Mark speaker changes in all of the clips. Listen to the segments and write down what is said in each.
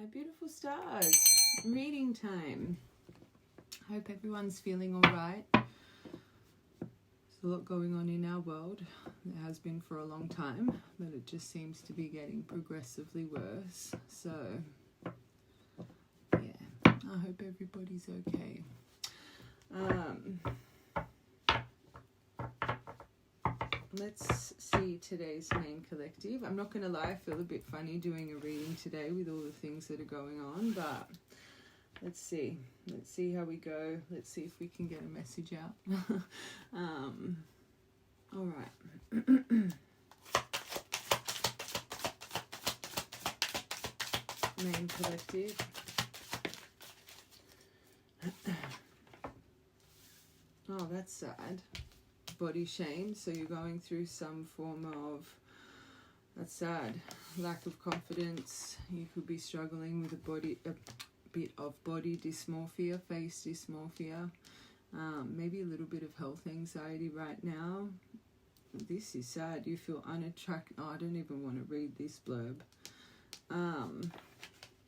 Speaker 1: My beautiful stars, reading time. Hope everyone's feeling all right. There's a lot going on in our world. There has been for a long time, but it just seems to be getting progressively worse. So, yeah, I hope everybody's okay. Let's see today's main collective. I'm not going to lie, I feel a bit funny doing a reading today with all the things that are going on, but let's see. Let's see how we go. Let's see if we can get a message out. All right. Main collective. Oh, that's sad. Body shame, so you're going through some form of, that's sad, lack of confidence. You could be struggling with a bit of body dysmorphia, face dysmorphia, maybe a little bit of health anxiety right now. This is sad. You feel unattractive. Oh, I don't even want to read this blurb.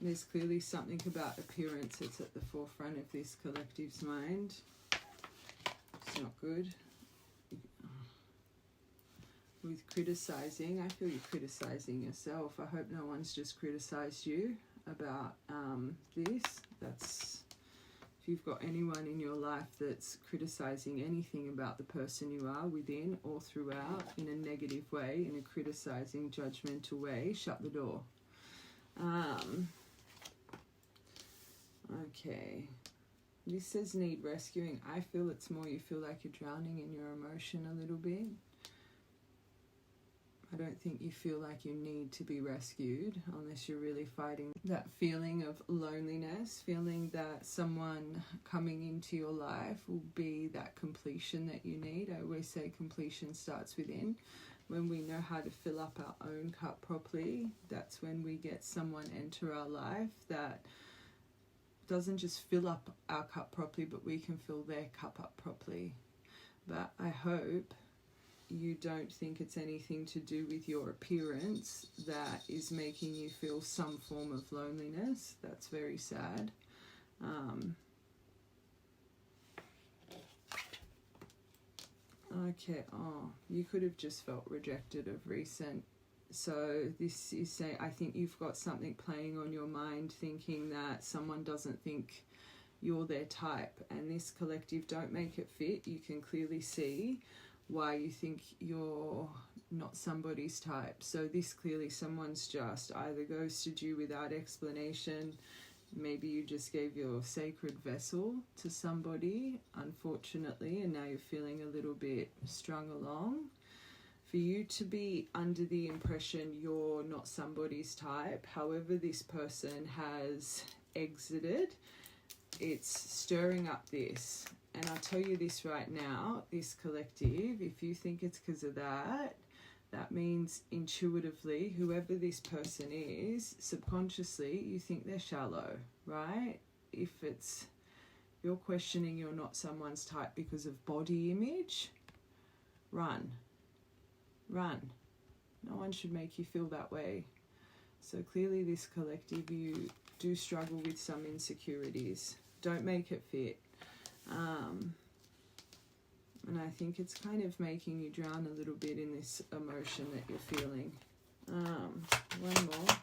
Speaker 1: There's clearly something about appearance that's at the forefront of this collective's mind. It's not good. With criticizing, I feel you're criticizing yourself. I hope no one's just criticized you about this. That's, if you've got anyone in your life that's criticizing anything about the person you are within or throughout in a negative way, in a criticizing, judgmental way, shut the door. Okay. This says need rescuing. I feel it's more you feel like you're drowning in your emotion a little bit. I don't think you feel like you need to be rescued unless you're really fighting that feeling of loneliness, feeling that someone coming into your life will be that completion that you need. I always say completion starts within. When we know how to fill up our own cup properly, that's when we get someone enter our life that doesn't just fill up our cup properly, but we can fill their cup up properly. But I hope you don't think it's anything to do with your appearance that is making you feel some form of loneliness. That's very sad. Okay, oh, you could have just felt rejected of recent. So this is saying, I think you've got something playing on your mind, thinking that someone doesn't think you're their type. And this collective, don't make it fit. You can clearly see why you think you're not somebody's type. So this clearly someone's just either ghosted you without explanation. Maybe you just gave your sacred vessel to somebody, unfortunately, and now you're feeling a little bit strung along. For you to be under the impression you're not somebody's type, however this person has exited, it's stirring up this. And I'll tell you this right now, this collective, if you think it's because of that, that means intuitively, whoever this person is, subconsciously, you think they're shallow, right? If you're questioning you're not someone's type because of body image, run. Run. No one should make you feel that way. So clearly this collective, you do struggle with some insecurities. Don't make it fit. And I think it's kind of making you drown a little bit in this emotion that you're feeling. One more.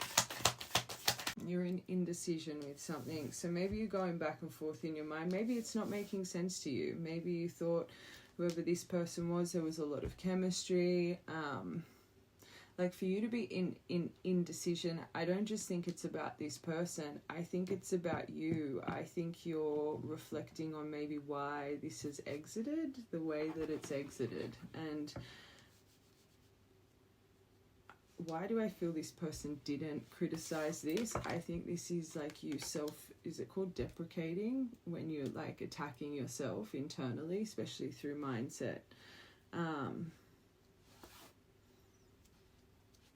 Speaker 1: You're in indecision with something. So maybe you're going back and forth in your mind. Maybe it's not making sense to you. Maybe you thought whoever this person was, there was a lot of chemistry. Like for you to be in indecision, I don't just think it's about this person. I think it's about you. I think you're reflecting on maybe why this has exited the way that it's exited. And why do I feel this person didn't criticize this? I think this is like you is it called deprecating? When you're like attacking yourself internally, especially through mindset.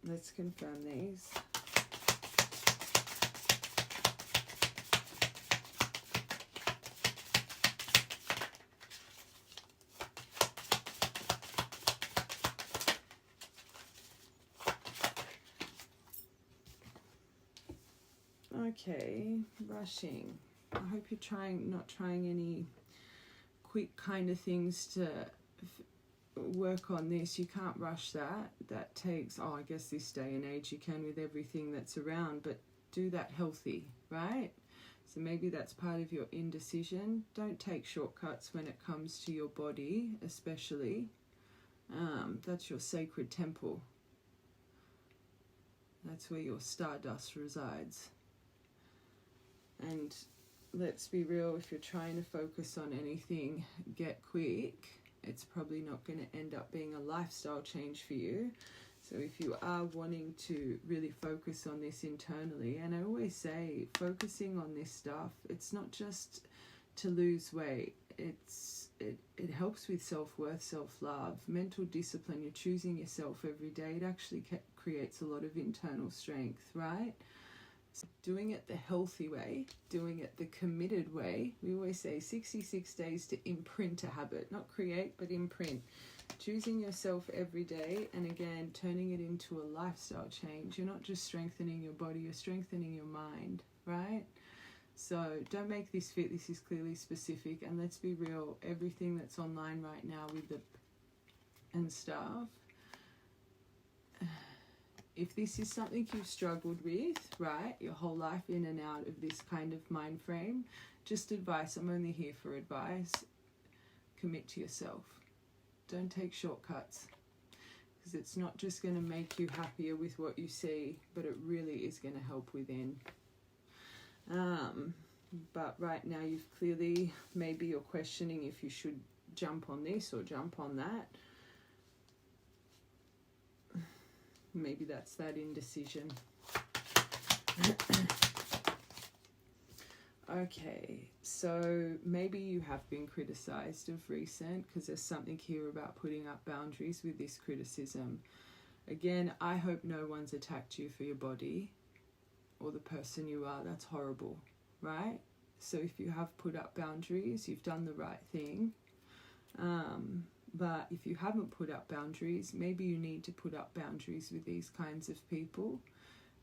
Speaker 1: Let's confirm these. Okay, rushing. I hope you're not trying any quick kind of things to work on this. You can't rush that. That takes, I guess this day and age you can with everything that's around, but do that healthy, right? So maybe that's part of your indecision. Don't take shortcuts when it comes to your body, especially. That's your sacred temple. That's where your stardust resides. And let's be real, if you're trying to focus on anything, get quick, it's probably not going to end up being a lifestyle change for you. So if you are wanting to really focus on this internally, and I always say focusing on this stuff, it's not just to lose weight, it helps with self-worth, self-love, mental discipline. You're choosing yourself every day. It actually creates a lot of internal strength, right? So doing it the healthy way, doing it the committed way. We always say 66 days to imprint a habit, not create, but imprint. Choosing yourself every day, and again, turning it into a lifestyle change. You're not just strengthening your body, you're strengthening your mind, right? So don't make this fit. This is clearly specific, and let's be real, everything that's online right now with the and stuff, if this is something you've struggled with, right, your whole life in and out of this kind of mind frame, just advice, I'm only here for advice, commit to yourself. Don't take shortcuts, because it's not just going to make you happier with what you see, but it really is going to help within. But right now you've clearly, maybe you're questioning if you should jump on this or jump on that. Maybe that's that indecision. Okay, so maybe you have been criticized of recent, because there's something here about putting up boundaries with this criticism. Again, I hope no one's attacked you for your body or the person you are. That's horrible, right? So if you have put up boundaries, you've done the right thing. But if you haven't put up boundaries, maybe you need to put up boundaries with these kinds of people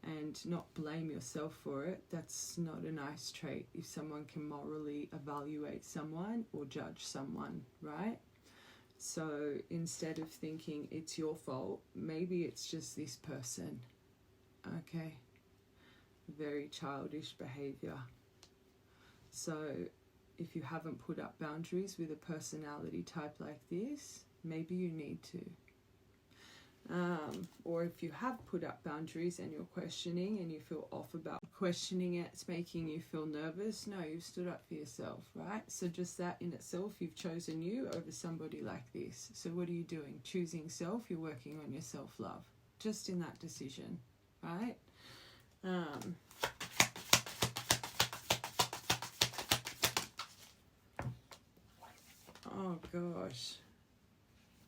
Speaker 1: and not blame yourself for it. That's not a nice trait if someone can morally evaluate someone or judge someone, right? So instead of thinking it's your fault, maybe it's just this person, okay? Very childish behavior. So if you haven't put up boundaries with a personality type like this, maybe you need to. Or if you have put up boundaries and you're questioning and you feel off about questioning it, it's making you feel nervous. No, you've stood up for yourself, right? So just that in itself, you've chosen you over somebody like this. So what are you doing? Choosing self, you're working on your self-love. Just in that decision, right? Oh gosh,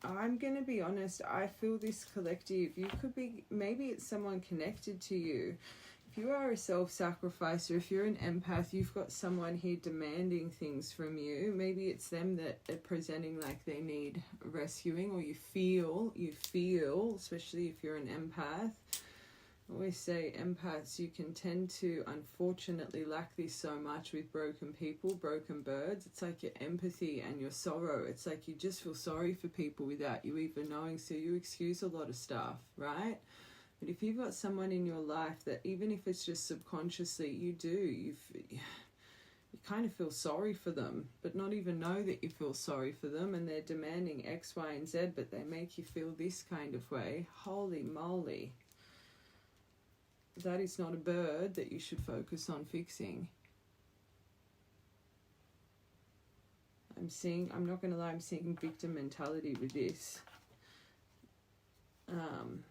Speaker 1: I'm gonna be honest, I feel this collective, you could be, maybe it's someone connected to you. If you are a self-sacrificer, if you're an empath, you've got someone here demanding things from you. Maybe it's them that are presenting like they need rescuing, or you feel, especially if you're an empath. I always say empaths, you can tend to unfortunately lack this so much with broken people, broken birds. It's like your empathy and your sorrow. It's like you just feel sorry for people without you even knowing, so you excuse a lot of stuff, right? But if you've got someone in your life that, even if it's just subconsciously, you kind of feel sorry for them, but not even know that you feel sorry for them, and they're demanding X, Y, and Z, but they make you feel this kind of way. Holy moly. That is not a bird that you should focus on fixing. I'm not going to lie, I'm seeing victim mentality with this. And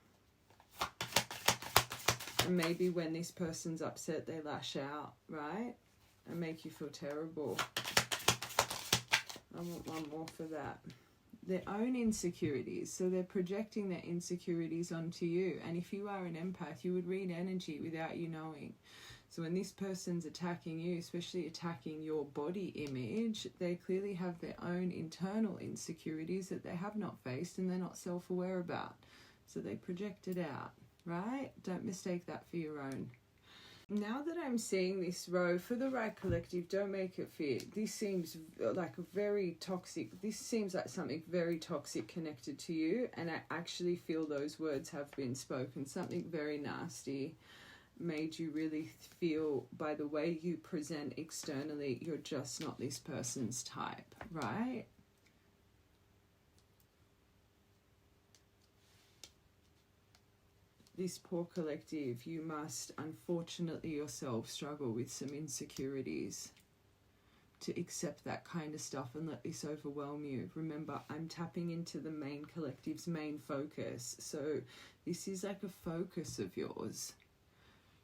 Speaker 1: maybe when this person's upset, they lash out, right? And make you feel terrible. I want one more for that. Their own insecurities. So they're projecting their insecurities onto you. And if you are an empath, you would read energy without you knowing. So when this person's attacking you, especially attacking your body image, they clearly have their own internal insecurities that they have not faced and they're not self-aware about. So they project it out, right? Don't mistake that for your own. Now that I'm seeing this row, for the right collective, don't make it fit. This seems like a very toxic, this seems like something very toxic connected to you, and I actually feel those words have been spoken. Something very nasty made you really feel, by the way you present externally, you're just not this person's type, right? This poor collective, you must unfortunately yourself struggle with some insecurities to accept that kind of stuff and let this overwhelm you. Remember, I'm tapping into the main collective's main focus, so this is like a focus of yours.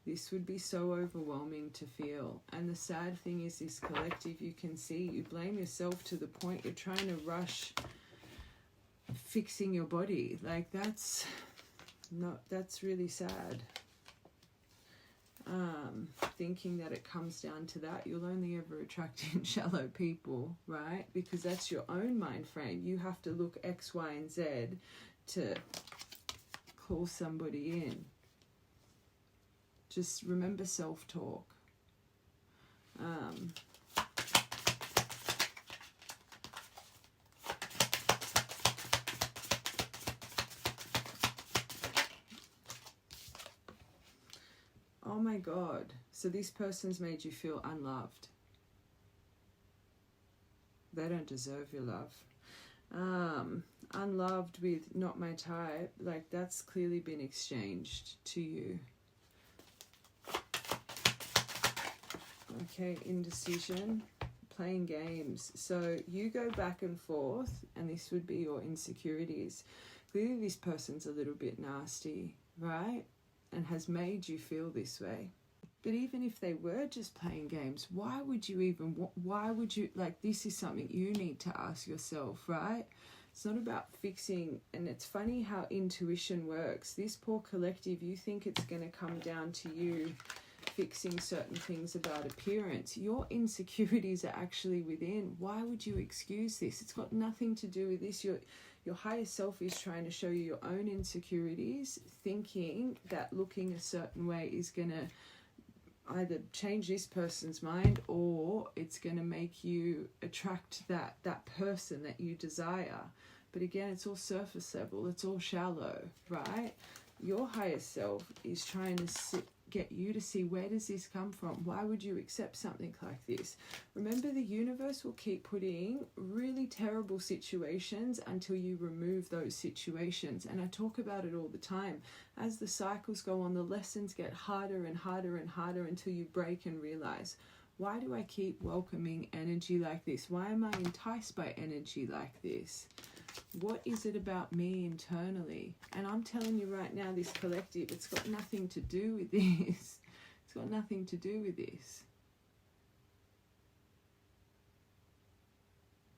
Speaker 1: This would be so overwhelming to feel. And the sad thing is, this collective, you can see you blame yourself to the point you're trying to rush fixing your body. Like, that's really sad. Thinking that it comes down to that, you'll only ever attract in shallow people, right? Because that's your own mind frame. You have to look X, Y, and Z to call somebody in. Just remember self-talk. Oh my God. So this person's made you feel unloved. They don't deserve your love. Unloved with not my type, like that's clearly been exchanged to you. Okay, indecision, playing games. So you go back and forth, and this would be your insecurities. Clearly this person's a little bit nasty, right? And has made you feel this way. But even if they were just playing games, why would you, like, this is something you need to ask yourself, right? It's not about fixing, and it's funny how intuition works. This poor collective, you think it's going to come down to you fixing certain things about appearance. Your insecurities are actually within. Why would you excuse this? It's got nothing to do with this. Your higher self is trying to show you your own insecurities, thinking that looking a certain way is going to either change this person's mind, or it's going to make you attract that person that you desire. But again, it's all surface level, it's all shallow, right? Your higher self is trying to get you to see, where does this come from? Why would you accept something like this? Remember, the universe will keep putting really terrible situations until you remove those situations. And I talk about it all the time. As the cycles go on, the lessons get harder and harder and harder until you break and realize, why do I keep welcoming energy like this? Why am I enticed by energy like this? What is it about me internally? And I'm telling you right now, this collective, it's got nothing to do with this. It's got nothing to do with this.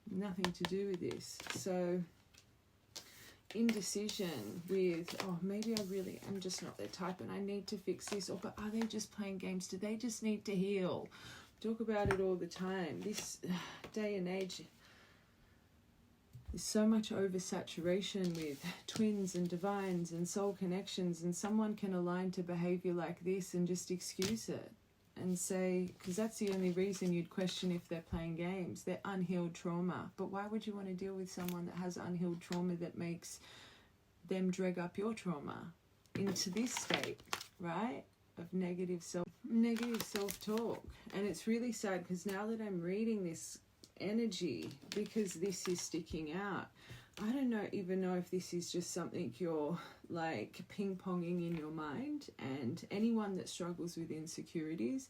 Speaker 1: Nothing to do with this. So, indecision with, oh, maybe I really am just not their type and I need to fix this. Or, but are they just playing games? Do they just need to heal? Talk about it all the time. This day and age, there's so much oversaturation with twins and divines and soul connections, and someone can align to behavior like this and just excuse it and say, because that's the only reason you'd question if they're playing games. They're unhealed trauma. But why would you want to deal with someone that has unhealed trauma that makes them drag up your trauma into this state, right, of negative self-talk? And it's really sad, because now that I'm reading this energy, because this is sticking out, I don't even know if this is just something you're like ping-ponging in your mind. And anyone that struggles with insecurities,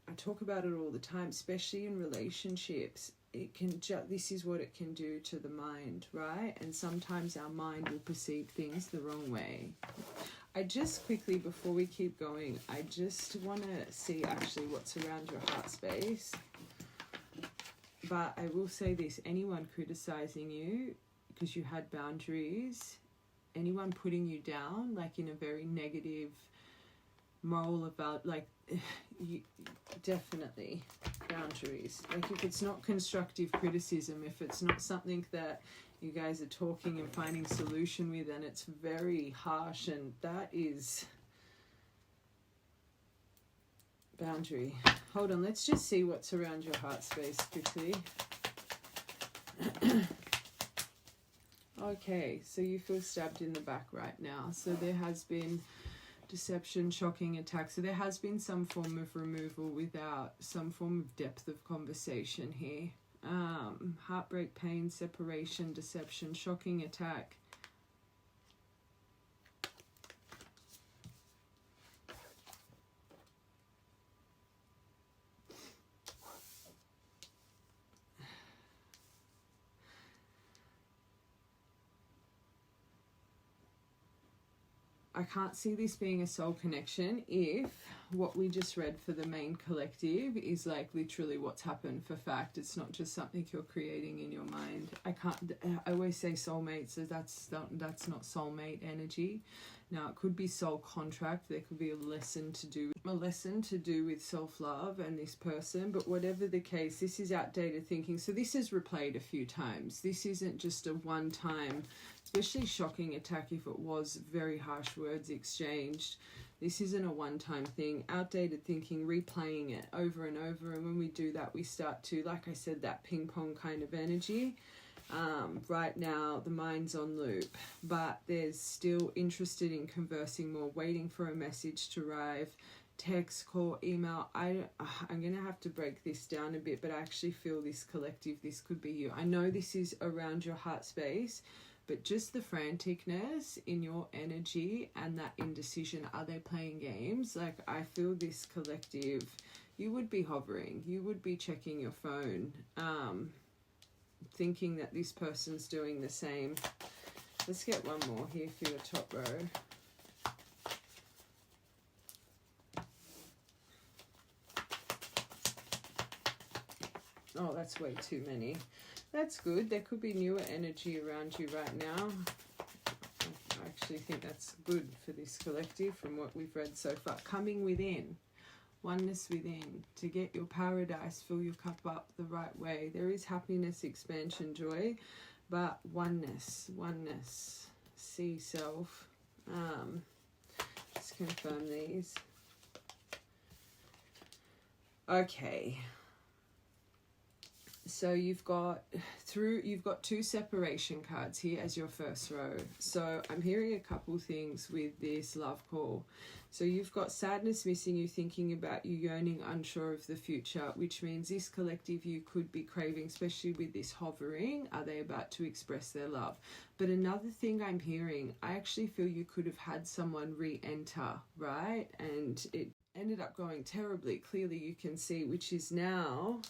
Speaker 1: I talk about it all the time, especially in relationships. It can this is what it can do to the mind, right? And sometimes our mind will perceive things the wrong way. I just quickly, before we keep going, I just want to see actually what's around your heart space. But I will say this, anyone criticizing you because you had boundaries, anyone putting you down, like in a very negative moral about, like, you definitely boundaries. Like, if it's not constructive criticism, if it's not something that you guys are talking and finding solution with, and it's very harsh, and that is Boundary. Hold on, let's just see what's around your heart space quickly. Okay, so you feel stabbed in the back right now. So there has been deception, shocking attack. So there has been some form of removal without some form of depth of conversation here. Heartbreak, pain, separation, deception, shocking attack. I can't see this being a soul connection if what we just read for the main collective is like literally what's happened for fact. It's not just something you're creating in your mind. I always say soulmate, so that's not soulmate energy. Now it could be soul contract. There could be a lesson to do with self-love and this person, but whatever the case, this is outdated thinking. So this is replayed a few times. This isn't just a one-time, especially shocking attack if it was very harsh words exchanged. This isn't a one-time thing. Outdated thinking, replaying it over and over, and when we do that, we start to, like I said, that ping-pong kind of energy. Right now, the mind's on loop, but there's still interested in conversing more, waiting for a message to arrive, text, call, email. I'm going to have to break this down a bit, but I actually feel this collective, this could be you. I know this is around your heart space, but just the franticness in your energy and that indecision, are they playing games? Like, I feel this collective, you would be hovering, you would be checking your phone, thinking that this person's doing the same. Let's get one more here for your top row. Oh, that's way too many. That's good. There could be newer energy around you right now. I actually think that's good for this collective from what we've read so far. Coming within. Oneness within. To get your paradise, fill your cup up the right way. There is happiness, expansion, joy, but oneness. See self. Let's confirm these. Okay. So you've got two separation cards here as your first row. So I'm hearing a couple things with this love call. So you've got sadness, missing you, thinking about you, yearning, unsure of the future, which means this collective you could be craving, especially with this hovering. Are they about to express their love? But another thing I'm hearing, I actually feel you could have had someone re-enter, right? And it ended up going terribly. Clearly you can see, which is now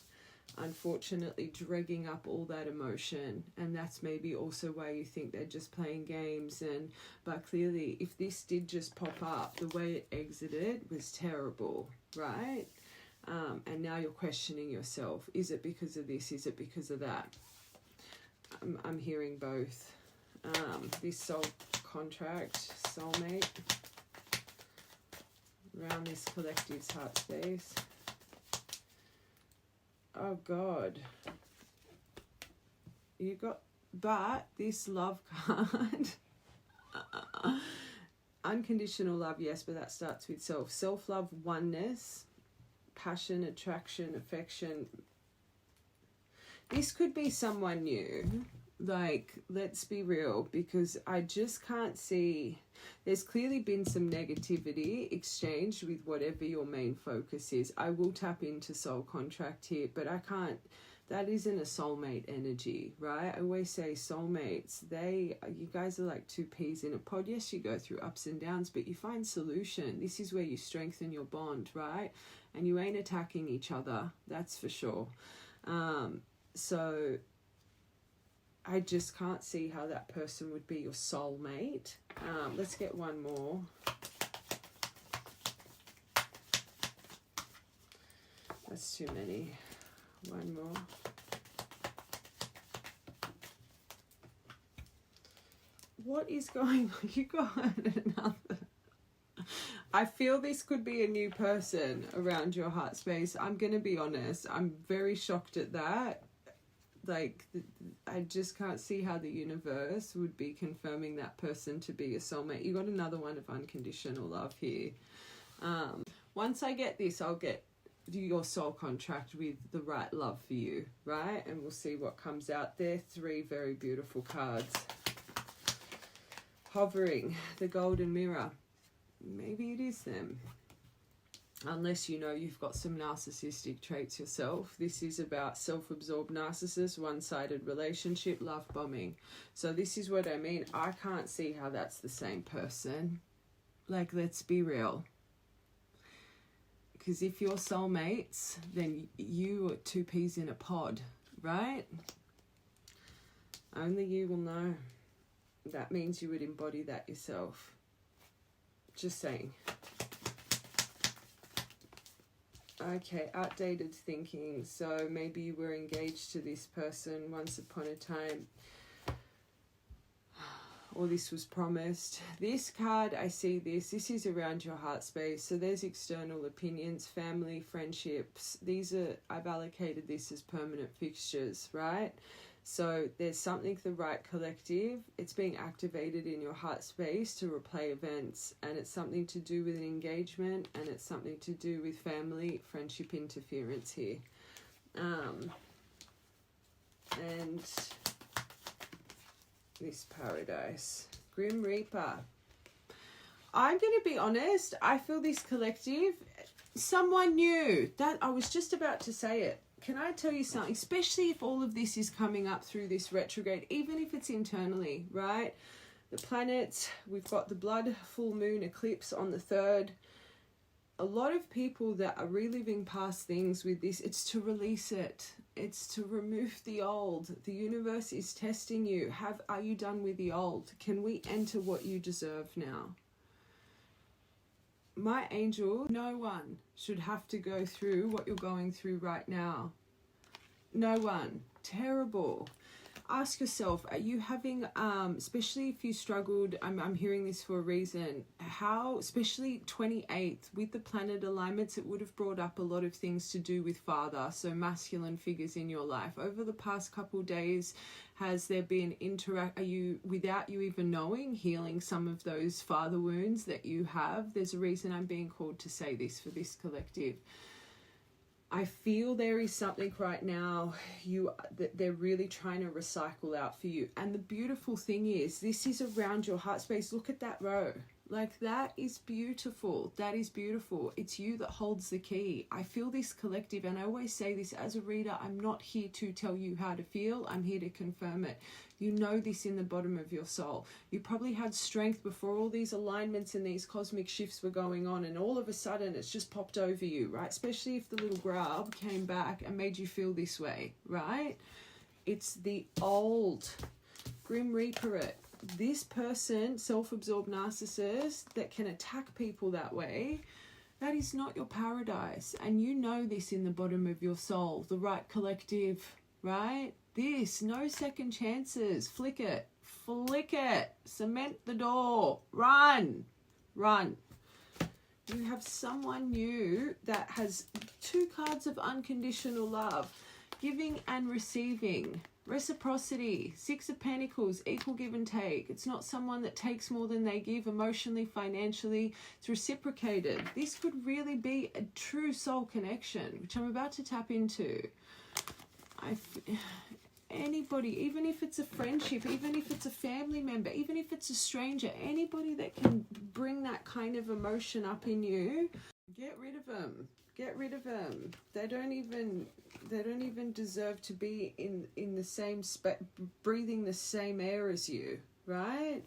Speaker 1: unfortunately dragging up all that emotion, and that's maybe also why you think they're just playing games. But clearly if this did just pop up, the way it exited was terrible, right? And now you're questioning yourself. Is it because of this? Is it because of that? I'm hearing both. This soul contract, soulmate, around this collective's heart space. Oh God, you got, but this love card, unconditional love, yes, but that starts with self-love, oneness, passion, attraction, affection. This could be someone new. Like, let's be real, because I just can't see. There's clearly been some negativity exchanged with whatever your main focus is. I will tap into soul contract here, but I can't. That isn't a soulmate energy, right? I always say soulmates, you guys are like two peas in a pod. Yes, you go through ups and downs, but you find solution. This is where you strengthen your bond, right? And you ain't attacking each other, that's for sure. So I just can't see how that person would be your soulmate. Let's get one more. That's too many. One more. What is going on? You got another. I feel this could be a new person around your heart space. I'm going to be honest. I'm very shocked at that. Like, I just can't see how the universe would be confirming that person to be a soulmate. You got another one of unconditional love here. Once I get this, I'll get your soul contract with the right love for you, right? And we'll see what comes out there. 3 very beautiful cards. Hovering, the golden mirror. Maybe it is them. Unless you know you've got some narcissistic traits yourself. This is about self-absorbed narcissist, one-sided relationship, love bombing. So this is what I mean. I can't see how that's the same person. Like, let's be real. Because if you're soulmates, then you are 2 peas in a pod, right? Only you will know. That means you would embody that yourself. Just saying. Okay, outdated thinking. So maybe you were engaged to this person once upon a time, or this was promised. This card, I see this is around your heart space. So there's external opinions, family, friendships. These are, I've allocated this as permanent fixtures, right? So there's something, the Rite Collective, it's being activated in your heart space to replay events, and it's something to do with an engagement, and it's something to do with family, friendship interference here. And this Paradise. Grim Reaper. I'm going to be honest, I feel this collective, someone new. That I was just about to say it. Can I tell you something? Especially if all of this is coming up through this retrograde, even if it's internally, right? The planets, we've got the blood full moon eclipse on the 3rd. A lot of people that are reliving past things with this, it's to release it. It's to remove the old. The universe is testing you. Are you done with the old? Can we enter what you deserve now? My angel, no one should have to go through what you're going through right now. No one. Terrible. Ask yourself, are you having, especially if you struggled, I'm hearing this for a reason, how, especially 28th, with the planet alignments, it would have brought up a lot of things to do with father, so masculine figures in your life. Over the past couple of days, has there been are you, without you even knowing, healing some of those father wounds that you have? There's a reason I'm being called to say this for this collective. I feel there is something right now that they're really trying to recycle out for you. And the beautiful thing is, this is around your heart space. Look at that row. Like, that is beautiful. That is beautiful. It's you that holds the key. I feel this collective, and I always say this as a reader, I'm not here to tell you how to feel. I'm here to confirm it. You know this in the bottom of your soul. You probably had strength before all these alignments and these cosmic shifts were going on, and all of a sudden it's just popped over you, right? Especially if the little grub came back and made you feel this way, right? It's the old. Grim Reaper it. This person, self-absorbed narcissist that can attack people that way, that is not your paradise. And you know this in the bottom of your soul. The Rite Collective, right? This, no second chances. Flick it. Flick it. Cement the door. Run. Run. You have someone new that has 2 cards of unconditional love. Giving and receiving. Reciprocity. 6 of Pentacles. Equal give and take. It's not someone that takes more than they give emotionally, financially. It's reciprocated. This could really be a true soul connection, which I'm about to tap into. Anybody, even if it's a friendship, even if it's a family member, even if it's a stranger, anybody that can bring that kind of emotion up in you, get rid of them. Get rid of them. They don't even deserve to be in the same breathing the same air as you, right?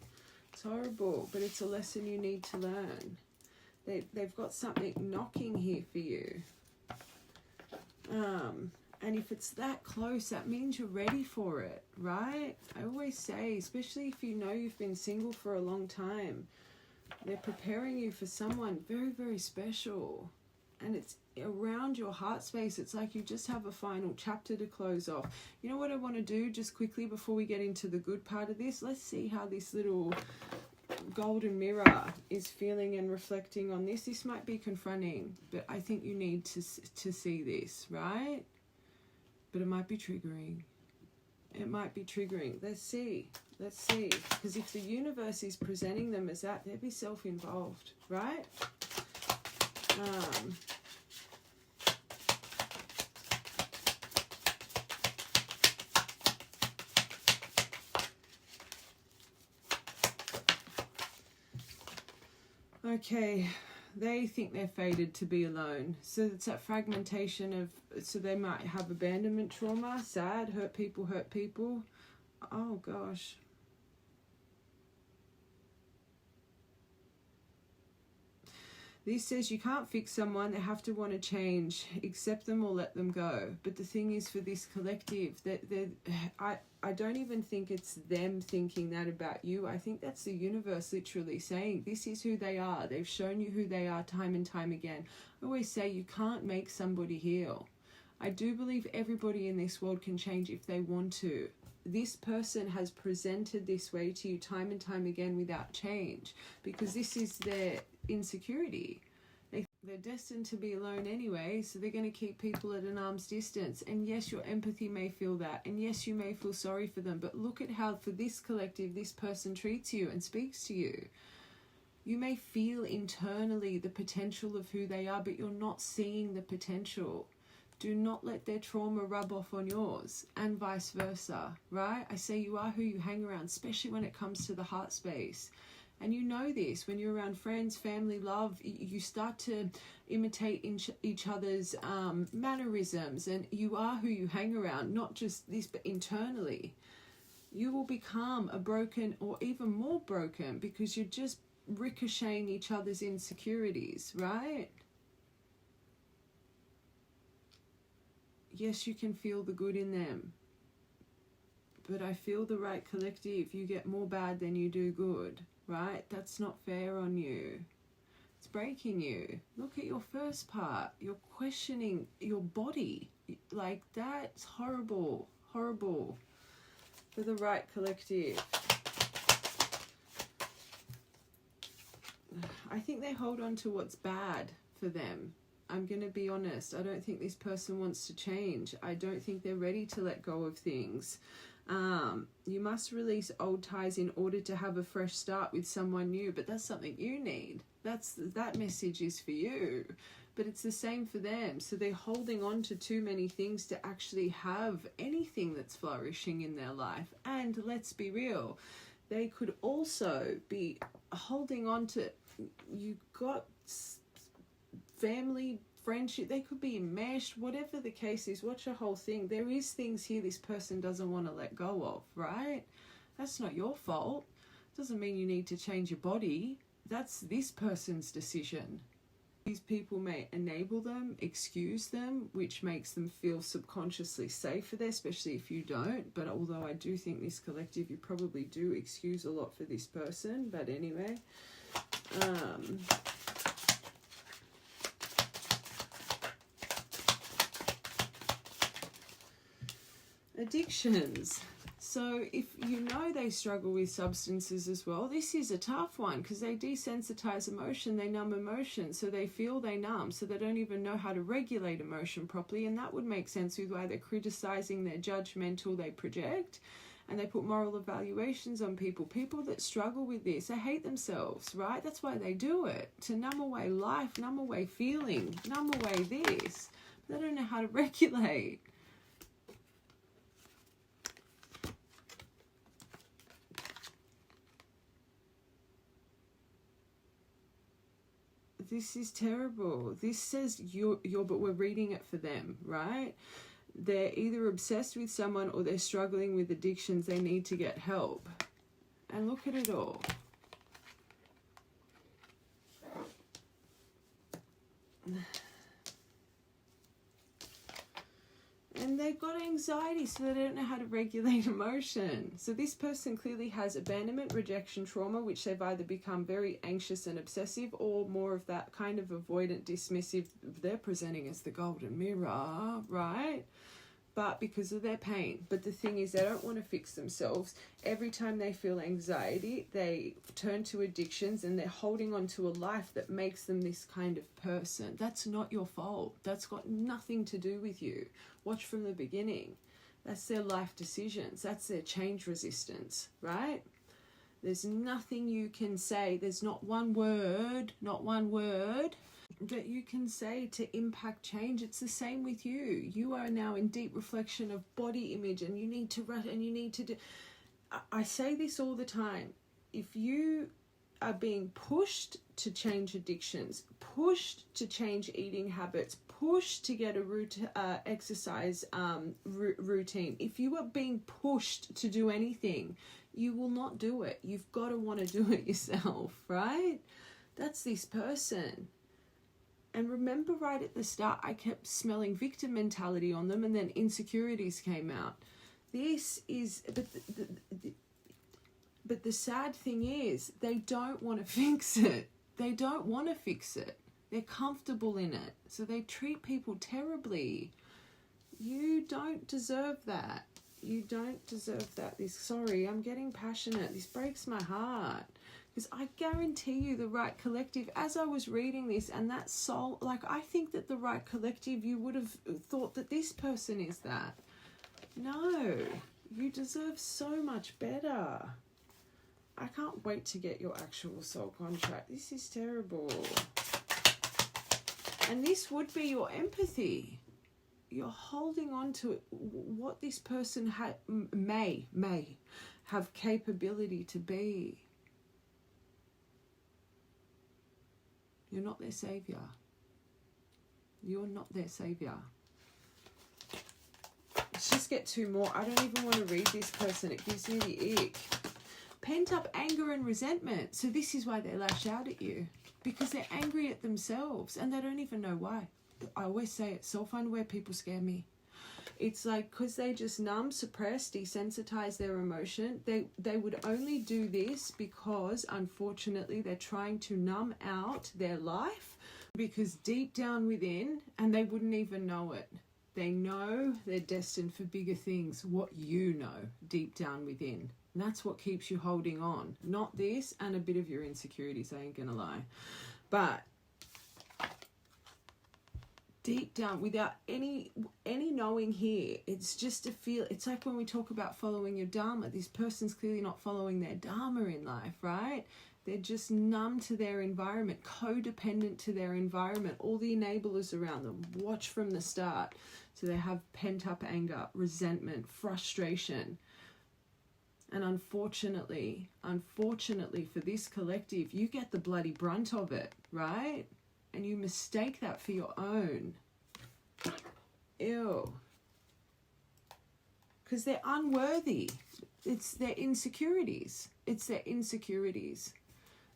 Speaker 1: It's horrible, but it's a lesson you need to learn. They've got something knocking here for you. And if it's that close, that means you're ready for it, right? I always say, especially if you know you've been single for a long time, they're preparing you for someone very, very special. And it's around your heart space. It's like you just have a final chapter to close off. You know what I want to do just quickly before we get into the good part of this? Let's see how this little golden mirror is feeling and reflecting on this. This might be confronting, but I think you need to see this, right? But it might be triggering. It might be triggering. Let's see. Let's see. Because if the universe is presenting them as that, they'd be self-involved, right? Okay, they think they're fated to be alone. So it's that fragmentation of, so they might have abandonment trauma, sad, hurt people. Oh gosh. This says you can't fix someone, they have to want to change, accept them or let them go. But the thing is, for this collective, that I don't even think it's them thinking that about you. I think that's the universe literally saying, this is who they are. They've shown you who they are time and time again. I always say you can't make somebody heal. I do believe everybody in this world can change if they want to. This person has presented this way to you time and time again without change, because this is their insecurity. They're destined to be alone anyway, so they're going to keep people at an arm's distance. And yes, your empathy may feel that, and yes, you may feel sorry for them, but look at how, for this collective, this person treats you and speaks to you. You may feel internally the potential of who they are, but you're not seeing the potential. Do not let their trauma rub off on yours, and vice versa, right? I say you are who you hang around, especially when it comes to the heart space. And you know this, when you're around friends, family, love, you start to imitate each other's mannerisms, and you are who you hang around, not just this, but internally. You will become a broken or even more broken because you're just ricocheting each other's insecurities, right? Yes, you can feel the good in them, but I feel the right collective, you get more bad than you do good, right? That's not fair on you. It's breaking you. Look at your first part. You're questioning your body. Like, that's horrible, horrible. For the right collective, I think they hold on to what's bad for them. I'm going to be honest. I don't think this person wants to change. I don't think they're ready to let go of things. You must release old ties in order to have a fresh start with someone new, but that's something you need. That message is for you, but it's the same for them. So they're holding on to too many things to actually have anything that's flourishing in their life. And let's be real, they could also be holding on to, you got family, friendship, they could be enmeshed, whatever the case is. Watch the whole thing. There is things here this person doesn't want to let go of, right? That's not your fault. Doesn't mean you need to change your body. That's this person's decision. These people may enable them, excuse them, which makes them feel subconsciously safer there, especially if you don't. But although I do think this collective, you probably do excuse a lot for this person. But anyway, addictions. So if you know they struggle with substances as well, this is a tough one because they desensitize emotion, they numb emotion, so they feel they numb, so they don't even know how to regulate emotion properly. And that would make sense with why they're criticizing, they're judgmental, they project, and they put moral evaluations on people. People that struggle with this, they hate themselves, right? That's why they do it, to numb away life, numb away feeling, numb away this. But they don't know how to regulate. This is terrible. This says but we're reading it for them, right? They're either obsessed with someone or they're struggling with addictions. They need to get help. And look at it all. And they've got anxiety, so they don't know how to regulate emotion. So this person clearly has abandonment, rejection, trauma, which they've either become very anxious and obsessive or more of that kind of avoidant, dismissive. They're presenting as the golden mirror, right? But because of their pain. But the thing is, they don't want to fix themselves. Every time they feel anxiety, they turn to addictions and they're holding on to a life that makes them this kind of person. That's not your fault. That's got nothing to do with you. Watch from the beginning. That's their life decisions. That's their change resistance, right? There's nothing you can say. There's not one word that you can say to impact change. It's the same with you. You are now in deep reflection of body image, and you need to rest, and you need to do. I say this all the time. If you are being pushed to change addictions, pushed to change eating habits, pushed to get a exercise routine, if you are being pushed to do anything, you will not do it. You've got to want to do it yourself, right? That's this person. And remember, right at the start, I kept smelling victim mentality on them, and then insecurities came out. This is, but the sad thing is, they don't want to fix it. They don't want to fix it. They're comfortable in it. So they treat people terribly. You don't deserve that. You don't deserve that. Sorry, I'm getting passionate. This breaks my heart. Because I guarantee you the Right Collective, as I was reading this, and that soul, like, I think that the Right Collective, you would have thought that this person is that. No, you deserve so much better. I can't wait to get your actual soul contract. This is terrible. And this would be your empathy. You're holding on to what this person may have capability to be. You're not their savior. You're not their savior. Let's just get two more. I don't even want to read this person. It gives me the ick. Pent up anger and resentment. So this is why they lash out at you. Because they're angry at themselves and they don't even know why. I always say it, self-unaware people scare me. It's like, because they just numb, suppress, desensitize their emotion. They would only do this because, unfortunately, they're trying to numb out their life. Because deep down within, and they wouldn't even know it, they know they're destined for bigger things, what you know deep down within. And that's what keeps you holding on. Not this and a bit of your insecurities, I ain't gonna lie. But deep down, without any knowing here, it's just a feel. It's like when we talk about following your Dharma. This person's clearly not following their Dharma in life, right? They're just numb to their environment, codependent to their environment, all the enablers around them. Watch from the start. So they have pent-up anger, resentment, frustration. And unfortunately for this collective, you get the bloody brunt of it, right? And you mistake that for your own. Ew. Because they're unworthy. It's their insecurities. It's their insecurities.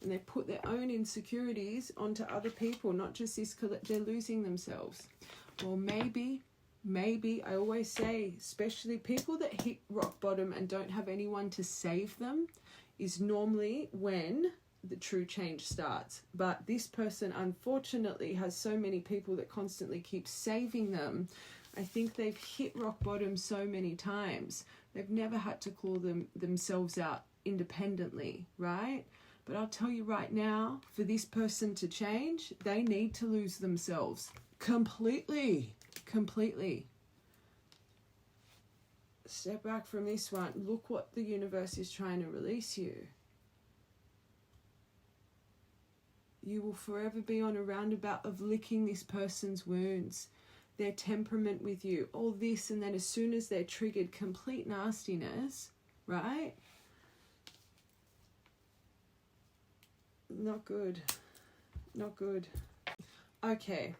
Speaker 1: And they put their own insecurities onto other people, not just this they're losing themselves. Or maybe, I always say, especially people that hit rock bottom and don't have anyone to save them, is normally when the true change starts. But this person, unfortunately, has so many people that constantly keep saving them. I think they've hit rock bottom so many times. They've never had to claw themselves out independently, right? But I'll tell you right now, for this person to change, they need to lose themselves completely. Step back from this one. Look what the universe is trying to release you. You will forever be on a roundabout of licking this person's wounds, their temperament with you, all this, and then as soon as they're triggered, complete nastiness, right? Not good. Not good. Okay,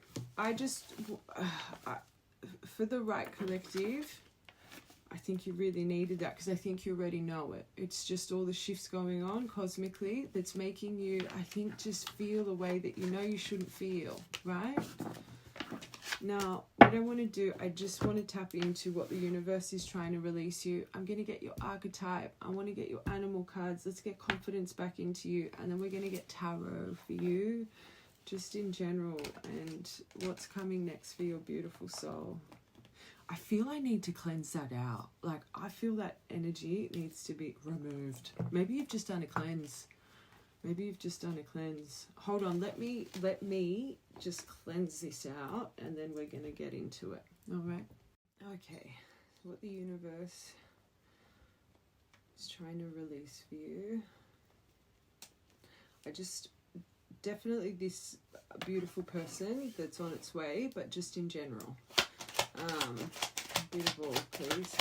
Speaker 1: for the Right Collective, I think you really needed that because I think you already know it. It's just all the shifts going on cosmically that's making you, I think, just feel a way that you know you shouldn't feel, right? Now, what I want to do, I just want to tap into what the universe is trying to release you. I'm going to get your archetype. I want to get your animal cards. Let's get confidence back into you. And then we're going to get tarot for you, just in general, and what's coming next for your beautiful soul. I feel I need to cleanse that out. Like, I feel that energy needs to be removed. Maybe you've just done a cleanse. Hold on, let me just cleanse this out, and then we're going to get into it. All right? Okay, so what the universe is trying to release for you. definitely this beautiful person that's on its way, but just in general. Bit of all, please.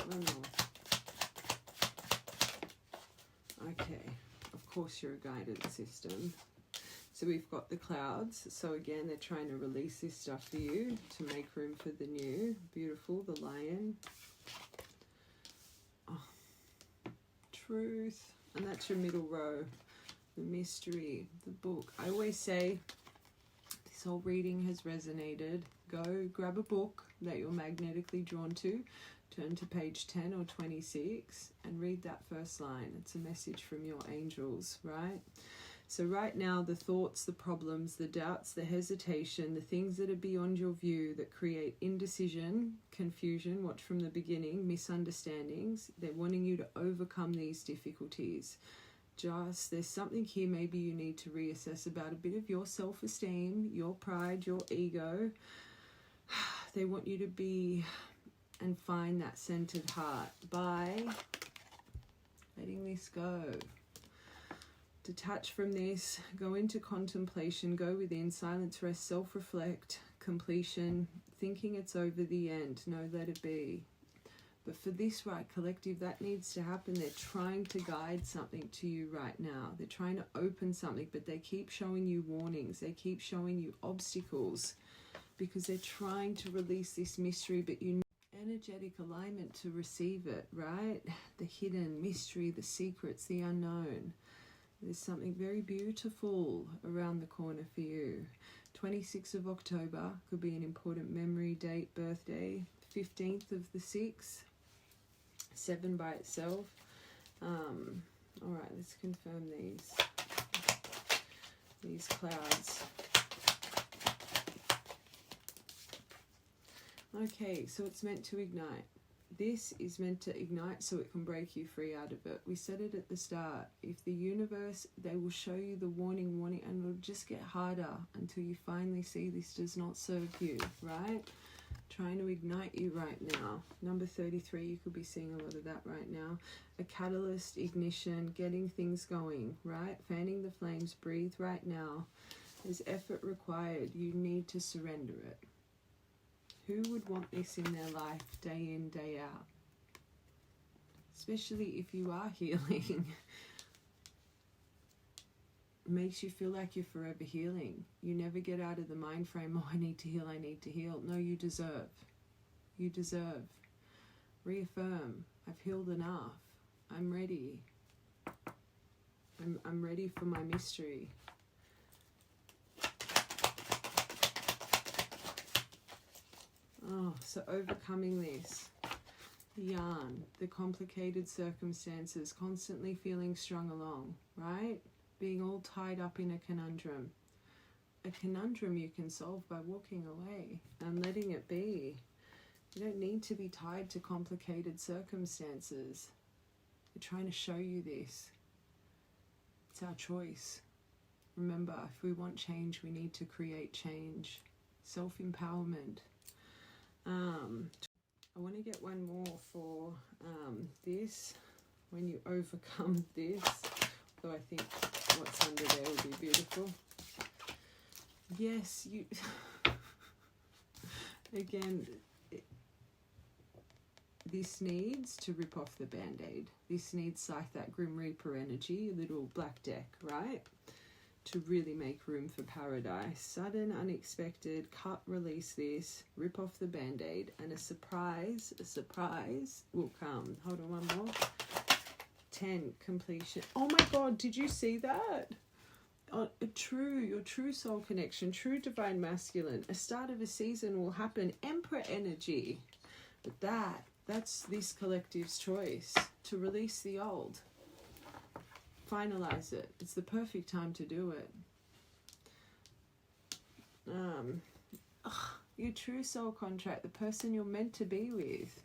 Speaker 1: One more. Okay, of course you're a guidance system. So we've got the clouds. So again, they're trying to release this stuff for you to make room for the new. Beautiful, the lion. Oh, truth. And that's your middle row. The mystery, the book. I always say this whole reading has resonated. Go grab a book that you're magnetically drawn to. Turn to page 10 or 26 and read that first line. It's a message from your angels, right? So right now, the thoughts, the problems, the doubts, the hesitation, the things that are beyond your view that create indecision, confusion, watch from the beginning, misunderstandings, they're wanting you to overcome these difficulties. There's something here maybe you need to reassess about a bit of your self-esteem, your pride, your ego. They want you to be and find that centered heart by letting this go. Detach from this, go into contemplation, go within, silence, rest, self-reflect, completion, thinking it's over, the end. No, let it be. But for this right collective, that needs to happen. They're trying to guide something to you right now. They're trying to open something, but they keep showing you warnings. They keep showing you obstacles because they're trying to release this mystery, but you need energetic alignment to receive it, right? The hidden mystery, the secrets, the unknown. There's something very beautiful around the corner for you. 26th of October could be an important memory, date, birthday. 15th of the 6th, 7 by itself. All right, let's confirm these clouds. Okay, so it's meant to ignite. This is meant to ignite so it can break you free out of it. We said it at the start. If the universe, they will show you the warning, and it'll just get harder until you finally see this does not serve you, right? Trying to ignite you right now. Number 33, you could be seeing a lot of that right now. A catalyst, ignition, getting things going, right? Fanning the flames, breathe right now. There's effort required. You need to surrender it. Who would want this in their life day in, day out? Especially if you are healing. It makes you feel like you're forever healing. You never get out of the mind frame, oh, I need to heal, I need to heal. No, you deserve. You deserve. Reaffirm, I've healed enough. I'm ready. I'm ready for my mystery. Oh, so overcoming this, the yarn, the complicated circumstances, constantly feeling strung along, right? Being all tied up in a conundrum. A conundrum you can solve by walking away and letting it be. You don't need to be tied to complicated circumstances. They're trying to show you this. It's our choice. Remember, if we want change, we need to create change. Self-empowerment. I want to get one more for this. When you overcome this, though I think what's under there will be beautiful. Yes, you... Again, this needs to rip off the band-aid. This needs like that Grim Reaper energy, little black deck, right? To really make room for paradise. Sudden, unexpected, cut, release this, rip off the band-aid, and a surprise will come. Hold on, one more. 10, completion. Oh my God, did you see that? Oh, your true soul connection, true divine masculine. A start of a season will happen. Emperor energy. But that's this collective's choice to release the old. Finalize it. It's the perfect time to do it. Your true soul contract, the person you're meant to be with.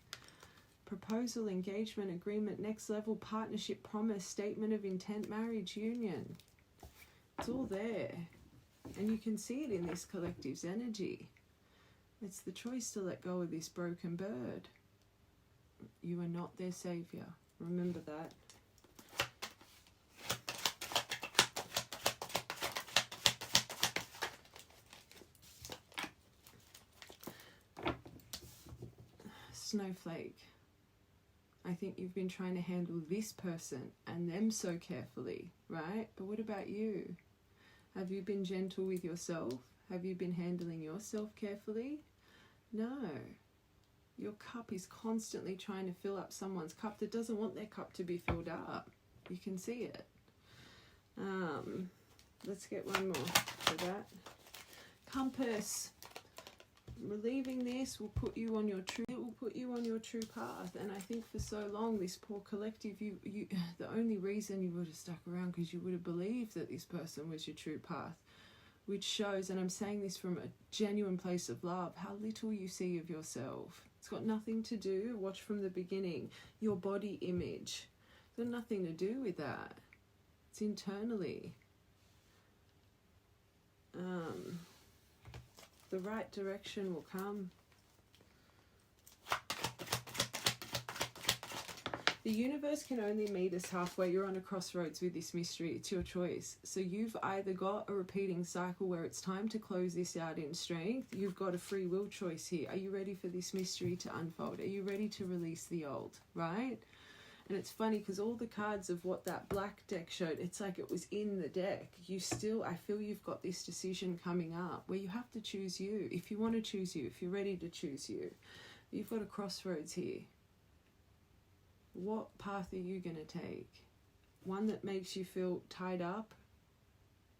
Speaker 1: Proposal, engagement, agreement, next level, partnership, promise, statement of intent, marriage, union. It's all there. And you can see it in this collective's energy. It's the choice to let go of this broken bird. You are not their savior. Remember that. Snowflake. I think you've been trying to handle this person and them so carefully, right? But what about you? Have you been gentle with yourself? Have you been handling yourself carefully? No. Your cup is constantly trying to fill up someone's cup that doesn't want their cup to be filled up. You can see it. Let's get one more for that. Compass. Relieving this will put you on your true path. And I think for so long, this poor collective, you the only reason you would have stuck around because you would have believed that this person was your true path, which shows, and I'm saying this from a genuine place of love, how little you see of yourself. It's got nothing to do, watch from the beginning, your body image. It's got nothing to do with that. It's internally. The right direction will come. The universe can only meet us halfway. You're on a crossroads with this mystery. It's your choice. So you've either got a repeating cycle where it's time to close this out in strength. You've got a free will choice here. Are you ready for this mystery to unfold? Are you ready to release the old, right? And it's funny because all the cards of what that black deck showed, it's like it was in the deck. You still, I feel you've got this decision coming up where you have to choose you. If you want to choose you, if you're ready to choose you, you've got a crossroads here. What path are you going to take? One that makes you feel tied up,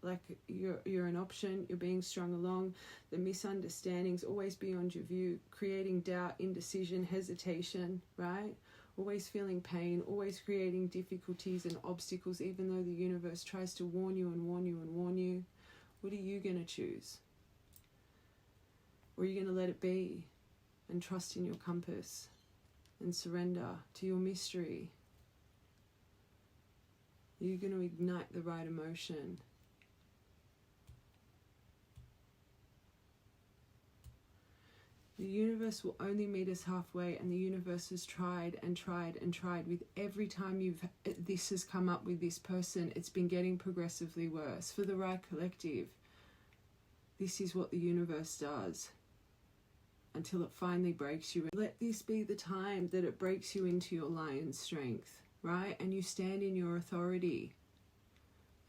Speaker 1: like you're an option, you're being strung along, the misunderstandings always beyond your view, creating doubt, indecision, hesitation, right? Always feeling pain, always creating difficulties and obstacles, even though the universe tries to warn you and warn you and warn you. What are you going to choose? Or are you going to let it be and trust in your compass and surrender to your mystery? Are you going to ignite the right emotion? The universe will only meet us halfway, and the universe has tried and tried and tried. With every time this has come up with this person, it's been getting progressively worse. For the right collective, this is what the universe does until it finally breaks you. Let this be the time that it breaks you into your lion's strength, right? And you stand in your authority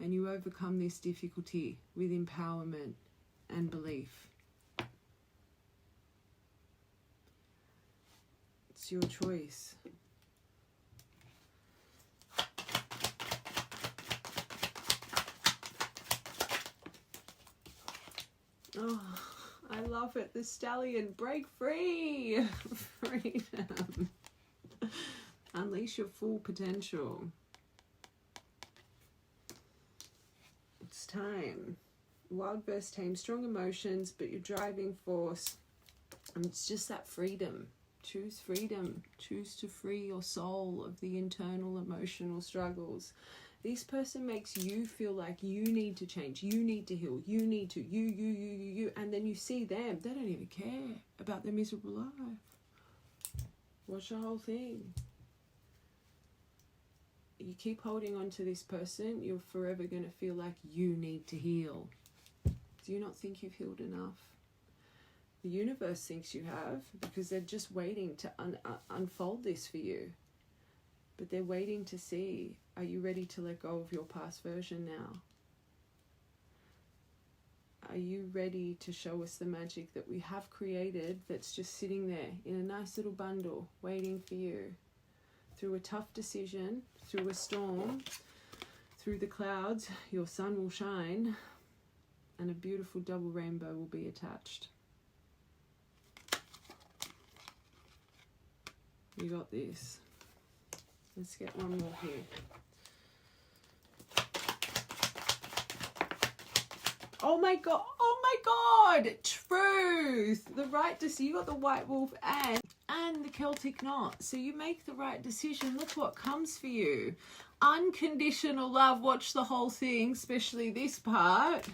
Speaker 1: and you overcome this difficulty with empowerment and belief. It's your choice. Oh, I love it. The stallion, break free. Freedom. Unleash your full potential. It's time. Wild versus tame, strong emotions, but your driving force. And it's just that freedom. Choose freedom. Choose to free your soul of the internal emotional struggles. This person makes you feel like you need to change. You need to heal. You need to. You. And then you see them. They don't even care about their miserable life. Watch the whole thing. You keep holding on to this person, you're forever going to feel like you need to heal. Do you not think you've healed enough? The universe thinks you have, because they're just waiting to unfold this for you. But they're waiting to see, are you ready to let go of your past version now? Are you ready to show us the magic that we have created that's just sitting there in a nice little bundle waiting for you? Through a tough decision, through a storm, through the clouds, your sun will shine and a beautiful double rainbow will be attached. You got this. Let's get one more here. Oh my God, oh my God, truth. The right decision, you got the white wolf and the Celtic knot. So you make the right decision. Look what comes for you. Unconditional love. Watch the whole thing, especially this part.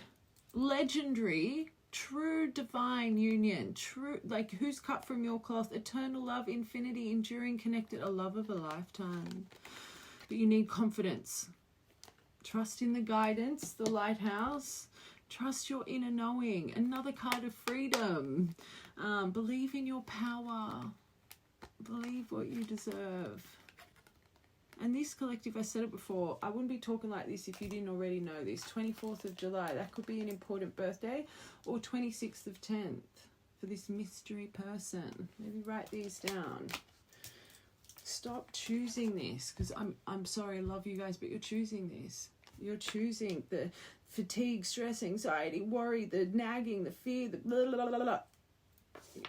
Speaker 1: legendary, true divine union, true, like who's cut from your cloth, eternal love, infinity, enduring, connected, a love of a lifetime. But you need confidence. Trust in the guidance, the lighthouse. Trust your inner knowing. Another card of freedom. Believe in your power. Believe what you deserve. And this collective, I said it before, I wouldn't be talking like this if you didn't already know this. 24th of July, that could be an important birthday. Or 26th of 10th for this mystery person. Maybe write these down. Stop choosing this, because I'm sorry, I love you guys, but you're choosing this. You're choosing the fatigue, stress, anxiety, worry, the nagging, the fear, the blah, blah, blah, blah.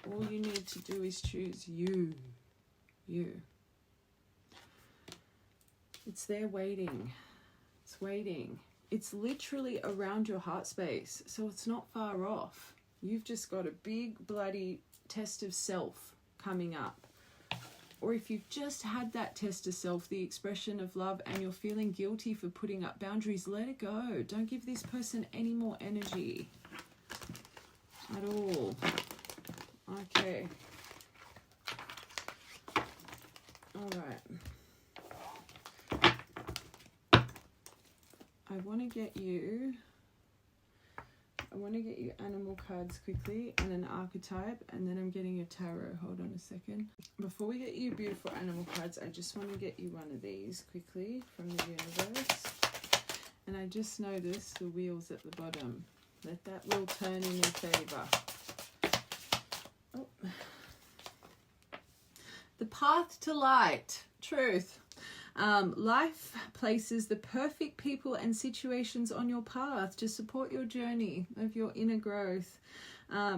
Speaker 1: All you need to do is choose you. You. It's there waiting. It's waiting. It's literally around your heart space, so it's not far off. You've just got a big bloody test of self coming up. Or if you've just had that test of self, the expression of love, and you're feeling guilty for putting up boundaries, let it go. Don't give this person any more energy at all. Okay. All right. I want to get you animal cards quickly and an archetype, and then I'm getting a tarot. Hold on a second. Before we get you beautiful animal cards, I just want to get you one of these quickly from the universe. And I just noticed the wheels at the bottom. Let that wheel turn in your favor. Oh. The path to light. Truth. Life places the perfect people and situations on your path to support your journey of your inner growth.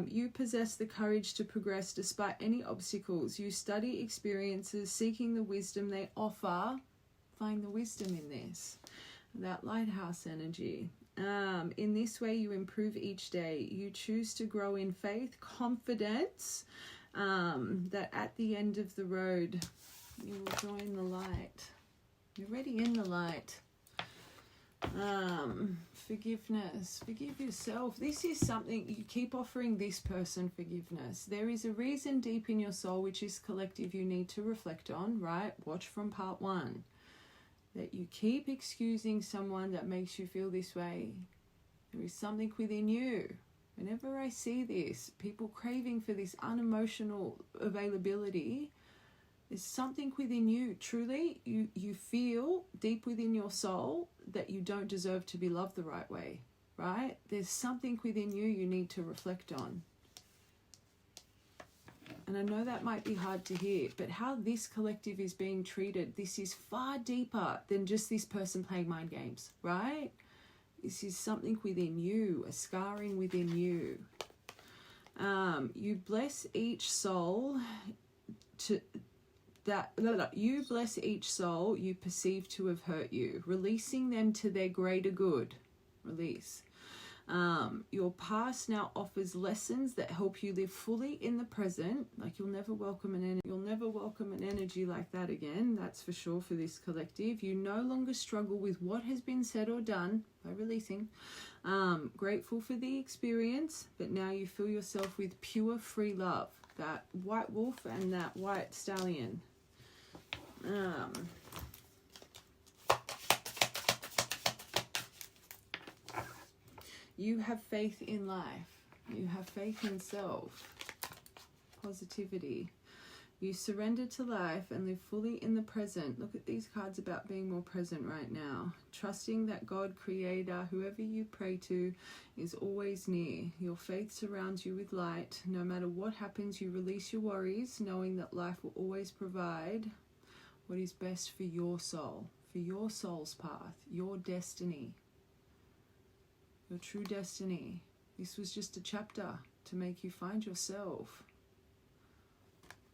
Speaker 1: You possess the courage to progress despite any obstacles. You study experiences, seeking the wisdom they offer. Find the wisdom in this. That lighthouse energy. In this way, you improve each day. You choose to grow in faith, confidence, that at the end of the road, you will join the light. You're already in the light. Forgiveness. Forgive yourself. This is something you keep offering this person forgiveness. There is a reason deep in your soul, which is collective, you need to reflect on, right? Watch from part 1. That you keep excusing someone that makes you feel this way. There is something within you. Whenever I see this, people craving for this unemotional availability, there's something within you, truly, you feel deep within your soul that you don't deserve to be loved the right way, right? There's something within you need to reflect on. And I know that might be hard to hear, but how this collective is being treated, this is far deeper than just this person playing mind games, right? This is something within you, a scarring within you. You bless each soul you bless each soul you perceive to have hurt you, releasing them to their greater good. Release. Your past now offers lessons that help you live fully in the present. Like you'll never welcome an energy like that again. That's for sure for this collective. You no longer struggle with what has been said or done by releasing. Grateful for the experience, but now you fill yourself with pure free love. That white wolf and that white stallion. You have faith in life. You have faith in self. Positivity. You surrender to life and live fully in the present. Look at these cards about being more present right now. Trusting that God, Creator, whoever you pray to, is always near. Your faith surrounds you with light. No matter what happens, you release your worries, knowing that life will always provide what is best for your soul, for your soul's path, your destiny, your true destiny. This was just a chapter to make you find yourself.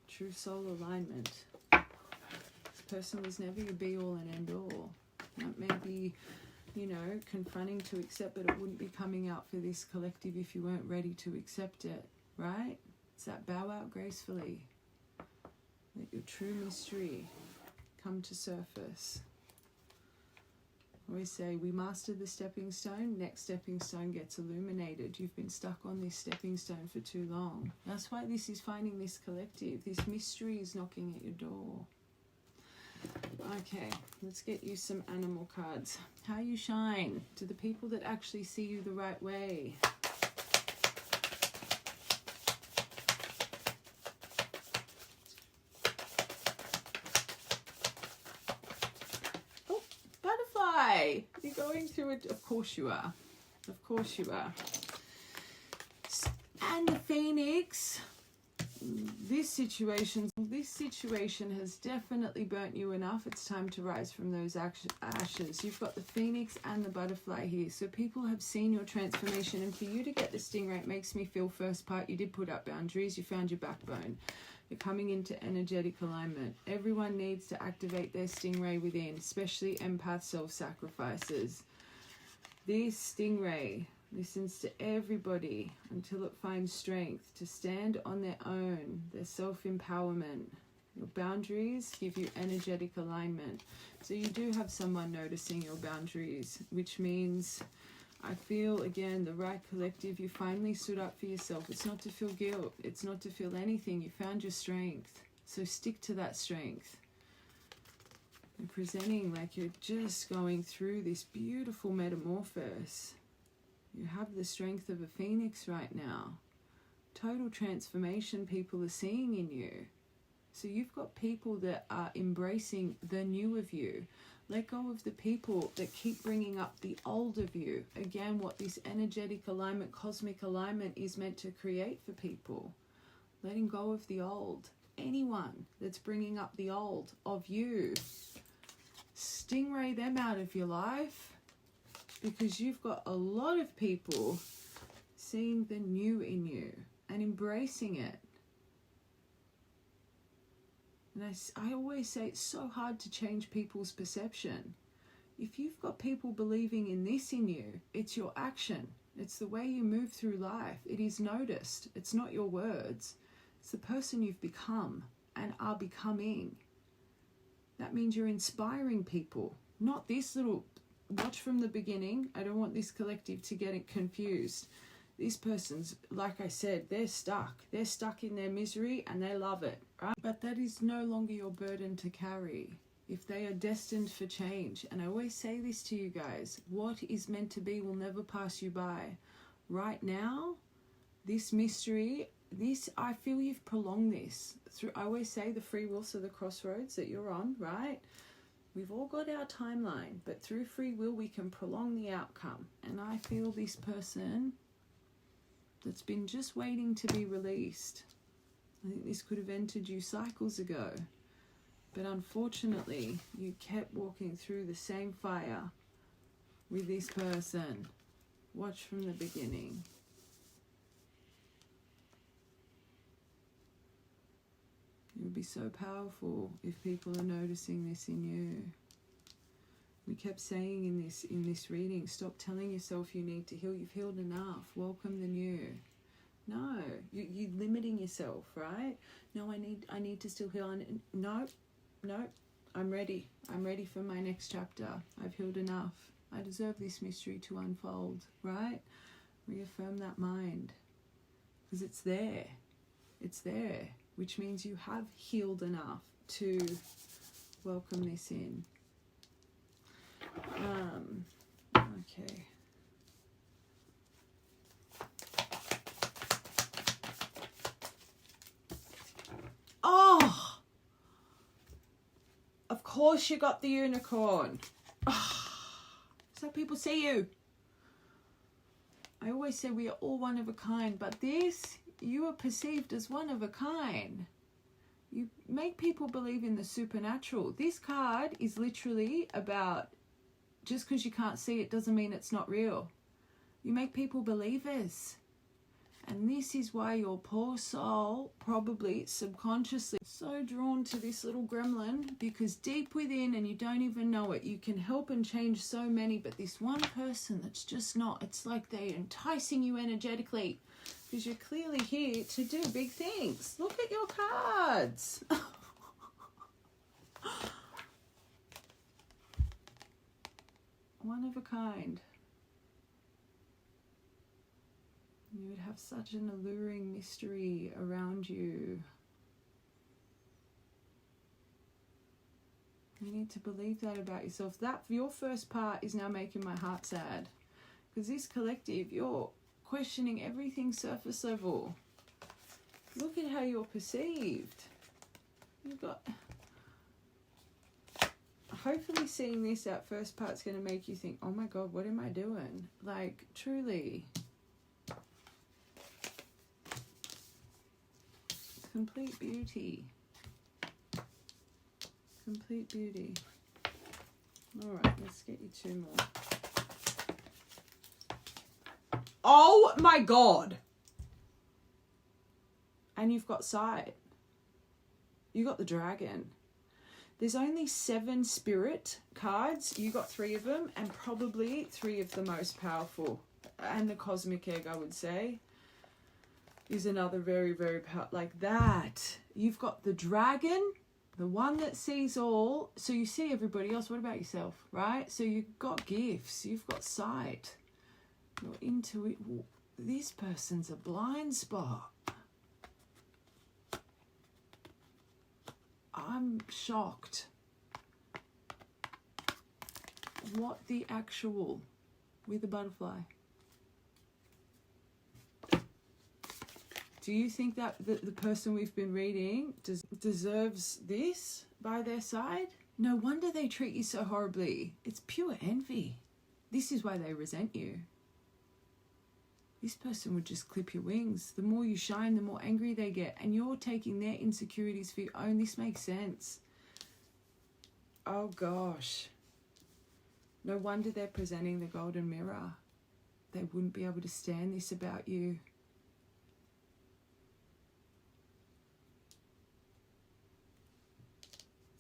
Speaker 1: True soul alignment. This person was never your be-all and end-all. That may be, confronting to accept, but it wouldn't be coming out for this collective if you weren't ready to accept it, right? It's that bow out gracefully. Let your true mystery come to surface. I always say we master the stepping stone, next stepping stone gets illuminated. You've been stuck on this stepping stone for too long. That's why this is finding this collective. This mystery is knocking at your door. Okay, let's get you some animal cards. How you shine to the people that actually see you the right way. You're going through it. Of course you are. Of course you are. And the Phoenix, this situation has definitely burnt you enough. It's time to rise from those ashes. You've got the Phoenix and the butterfly here. So people have seen your transformation. And for you to get the stingray, it makes me feel, first part, you did put up boundaries. You found your backbone. You're coming into energetic alignment. Everyone needs to activate their stingray within, especially empath self-sacrifices. This stingray listens to everybody until it finds strength to stand on their own, their self-empowerment. Your boundaries give you energetic alignment. So you do have someone noticing your boundaries, which means, I feel, again, the right collective, you finally stood up for yourself. It's not to feel guilt. It's not to feel anything. You found your strength. So stick to that strength. And presenting like you're just going through this beautiful metamorphosis. You have the strength of a phoenix right now. Total transformation people are seeing in you. So you've got people that are embracing the new of you. Let go of the people that keep bringing up the old of you. Again, what this energetic alignment, cosmic alignment is meant to create for people. Letting go of the old. Anyone that's bringing up the old of you, stingray them out of your life, because you've got a lot of people seeing the new in you and embracing it. And I always say it's so hard to change people's perception. If you've got people believing in this in you, it's your action. It's the way you move through life. It is noticed. It's not your words. It's the person you've become and are becoming. That means you're inspiring people. Not this little, watch from the beginning. I don't want this collective to get it confused. This person's, like I said, they're stuck. They're stuck in their misery and they love it, right? But that is no longer your burden to carry if they are destined for change. And I always say this to you guys, what is meant to be will never pass you by. Right now, this mystery, I feel you've prolonged this. I always say the free will, so the crossroads that you're on, right? We've all got our timeline, but through free will, we can prolong the outcome. And I feel this person that's been just waiting to be released. I think this could have entered you cycles ago. But unfortunately, you kept walking through the same fire with this person. Watch from the beginning. It would be so powerful if people are noticing this in you. We kept saying in this reading, stop telling yourself you need to heal. You've healed enough. Welcome the new. No, you're limiting yourself, right? No, I need to still heal. No, I'm ready. I'm ready for my next chapter. I've healed enough. I deserve this mystery to unfold, right? Reaffirm that mind. Because it's there. It's there. Which means you have healed enough to welcome this in. Okay. Oh! Of course you got the unicorn. Oh, so people see you. I always say we are all one of a kind, but this, you are perceived as one of a kind. You make people believe in the supernatural. This card is literally about, just because you can't see it doesn't mean it's not real. You make people believers. And this is why your poor soul, probably subconsciously, so drawn to this little gremlin, because deep within, and you don't even know it, you can help and change so many, but this one person that's just not, it's like they're enticing you energetically, because you're clearly here to do big things. Look at your cards. One of a kind. You would have such an alluring mystery around you. You need to believe that about yourself. That your first part is now making my heart sad. Because this collective, you're questioning everything surface level. Look at how you're perceived. You've got... Hopefully seeing this, that first part's going to make you think, oh my God, what am I doing? Like, truly. Complete beauty. Complete beauty. Alright, let's get you 2 more. Oh my God! And you've got sight. You got the dragon. There's only 7 spirit cards. You got 3 of them, and probably 3 of the most powerful. And the cosmic egg, I would say, is another very, very powerful. Like that. You've got the dragon, the one that sees all. So you see everybody else. What about yourself, right? So you've got gifts. You've got sight. You're into it. This person's a blind spot. I'm shocked. What the actual with a butterfly? Do you think that the person we've been reading deserves this by their side? No wonder they treat you so horribly. It's pure envy. This is why they resent you. This person would just clip your wings. The more you shine, the more angry they get. And you're taking their insecurities for your own. This makes sense. Oh gosh. No wonder they're presenting the golden mirror. They wouldn't be able to stand this about you.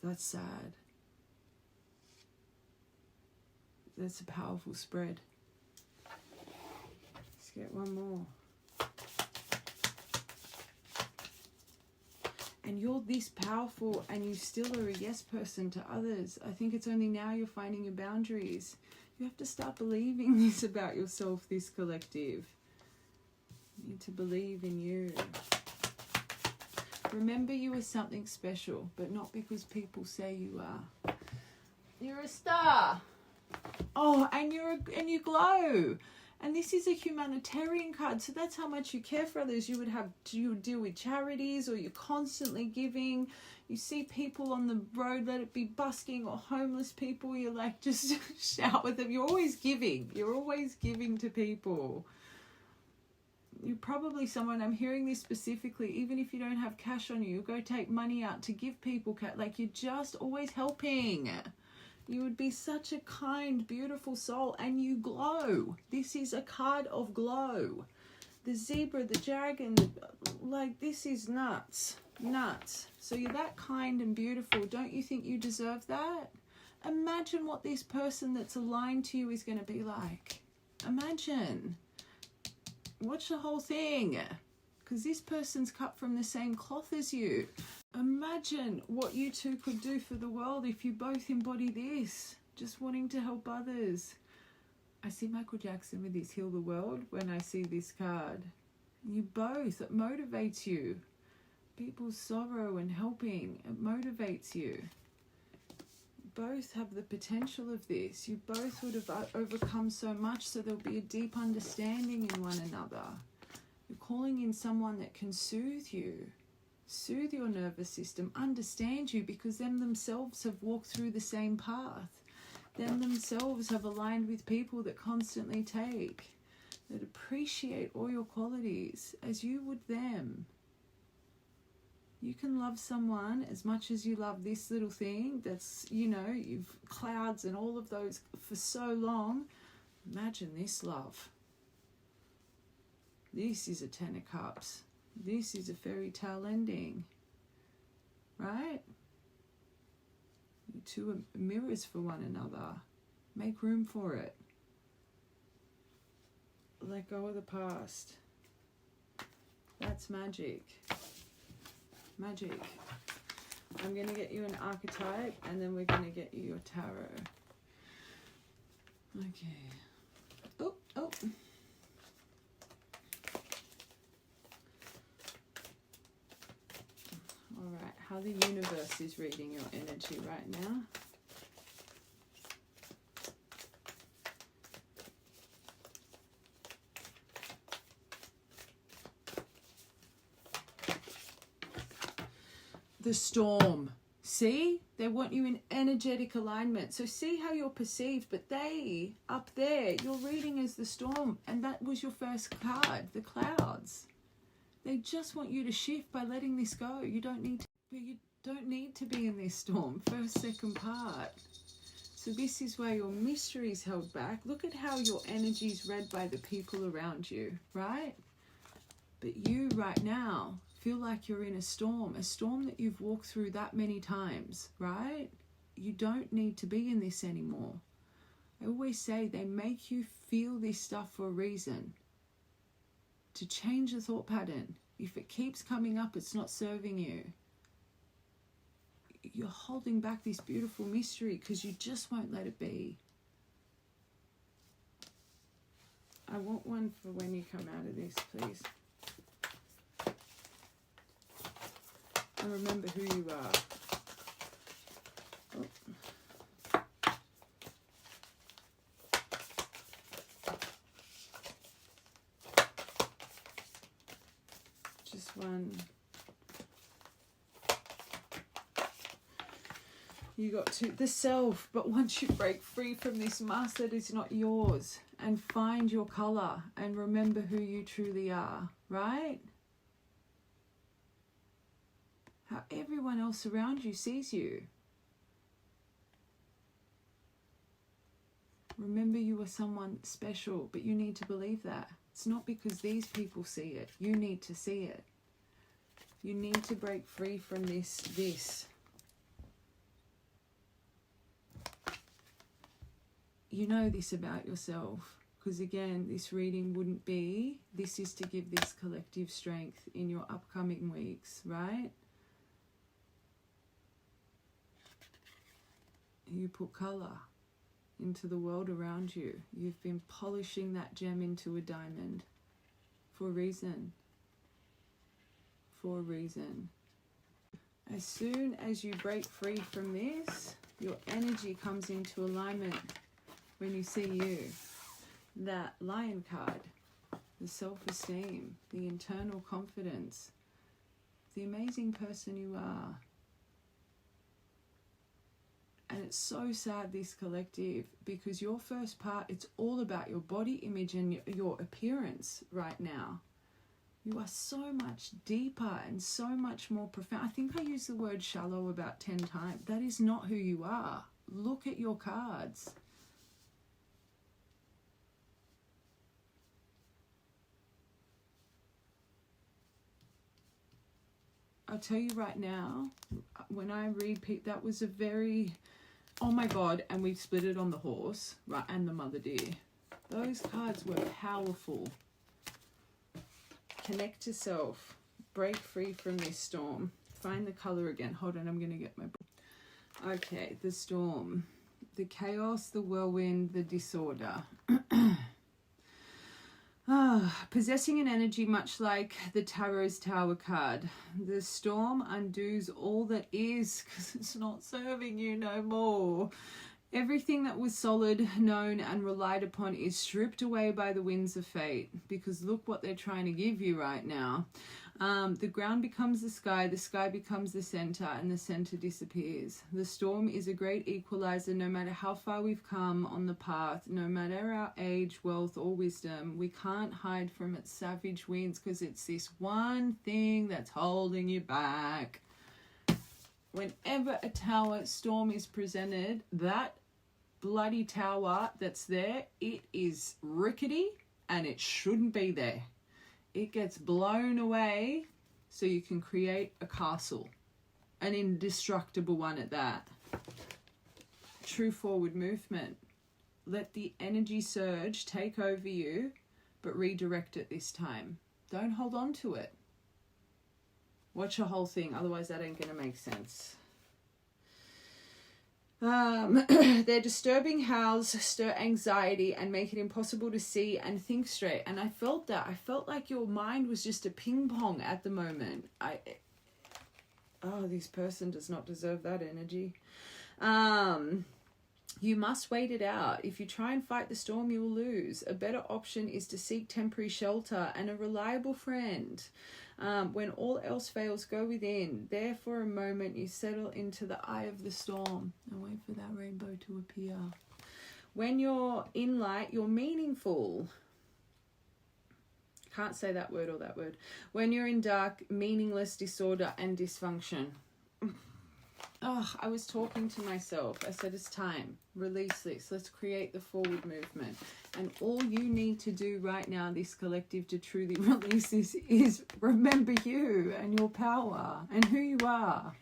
Speaker 1: That's sad. That's a powerful spread. Let's get one more. And you're this powerful and you still are a yes person to others. I think it's only now you're finding your boundaries. You have to start believing this about yourself, this collective. You need to believe in you. Remember, you are something special, but not because people say you are. You're a star. Oh, and you glow. And this is a humanitarian card, so that's how much you care for others. You would deal with charities, or you're constantly giving. You see people on the road, let it be busking or homeless people. You're like, just shout with them. You're always giving. You're always giving to people. You're probably someone, I'm hearing this specifically, even if you don't have cash on you, go take money out to give people cash. Like, you're just always helping. You would be such a kind, beautiful soul, and you glow. This is a card of glow. The zebra, the dragon, like, this is nuts. Nuts. So you're that kind and beautiful. Don't you think you deserve that? Imagine what this person that's aligned to you is going to be like. Imagine. Watch the whole thing, because this person's cut from the same cloth as you. Imagine what you two could do for the world if you both embody this, just wanting to help others. I see Michael Jackson with his Heal the World when I see this card. You both, it motivates you. People's sorrow and helping, it motivates you. Both have the potential of this. You both would have overcome so much, so there'll be a deep understanding in one another. You're calling in someone that can soothe you, soothe your nervous system, understand you, because them themselves have walked through the same path. Them themselves have aligned with people that constantly take, that appreciate all your qualities as you would them. You can love someone as much as you love this little thing that's, you know, you've clouds and all of those for so long. Imagine this love. This is a 10 of Cups. This is a fairy tale ending. Right? You two are mirrors for one another. Make room for it. Let go of the past. That's magic. Magic. I'm going to get you an archetype, and then we're going to get you your tarot. Okay. Oh, oh. All right, how the universe is reading your energy right now. The storm. See? They want you in energetic alignment. So see how you're perceived, but they, up there, you're reading as the storm. And that was your first card, the clouds. They just want you to shift by letting this go. You don't need to be in this storm. First, second part. So this is where your mystery is held back. Look at how your energy is read by the people around you, right? But you right now feel like you're in a storm that you've walked through that many times, right? You don't need to be in this anymore. I always say they make you feel this stuff for a reason. To change the thought pattern. If it keeps coming up, it's not serving you. You're holding back this beautiful mystery because you just won't let it be. I want one for when you come out of this, please. And remember who you are. Oh. Just one. You got to the self, but once you break free from this mask that is not yours and find your color and remember who you truly are, right? How everyone else around you sees you. Remember you are someone special, but you need to believe that. It's not because these people see it. You need to see it. You need to break free from this. You know this about yourself. Because again, this reading wouldn't be, this is to give this collective strength in your upcoming weeks, right? You put colour into the world around you. You've been polishing that gem into a diamond for a reason. For a reason. As soon as you break free from this, your energy comes into alignment when you see you. That lion card, the self-esteem, the internal confidence, the amazing person you are. And it's so sad, this collective, because your first part, it's all about your body image and your appearance right now. You are so much deeper and so much more profound. I think I used the word shallow about 10 times. That is not who you are. Look at your cards. I'll tell you right now, when I read Pete, that was a very, oh my God, and we split it on the horse, right, and the mother deer. Those cards were powerful. Connect to self. Break free from this storm. Find the color again. Hold on, I'm going to get my book. Okay, the storm. The chaos, the whirlwind, the disorder. Possessing an energy much like the Tarot's Tower card. The storm undoes all that is because it's not serving you no more. Everything that was solid, known and relied upon is stripped away by the winds of fate, because look what they're trying to give you right now. The ground becomes the sky becomes the center, and the center disappears. The storm is a great equalizer. No matter how far we've come on the path, no matter our age, wealth or wisdom, we can't hide from its savage winds, because it's this one thing that's holding you back. Whenever a tower storm is presented, that bloody tower that's there, it is rickety and it shouldn't be there. It gets blown away so you can create a castle, an indestructible one at that. True forward movement. Let the energy surge take over you, but redirect it this time. Don't hold on to it. Watch the whole thing, otherwise that ain't going to make sense. Their disturbing howls stir anxiety and make it impossible to see and think straight. And I felt that. I felt like your mind was just a ping pong at the moment. Oh, this person does not deserve that energy. You must wait it out. If you try and fight the storm, you will lose. A better option is to seek temporary shelter and a reliable friend. When all else fails, go within. There for a moment, you settle into the eye of the storm and wait for that rainbow to appear. When you're in light, you're meaningful. Can't say that word or that word. When you're in dark, meaningless, disorder and dysfunction. Oh, I was talking to myself. I said, it's time. Release this. Let's create the forward movement. And all you need to do right now, this collective, to truly release this is remember you and your power and who you are.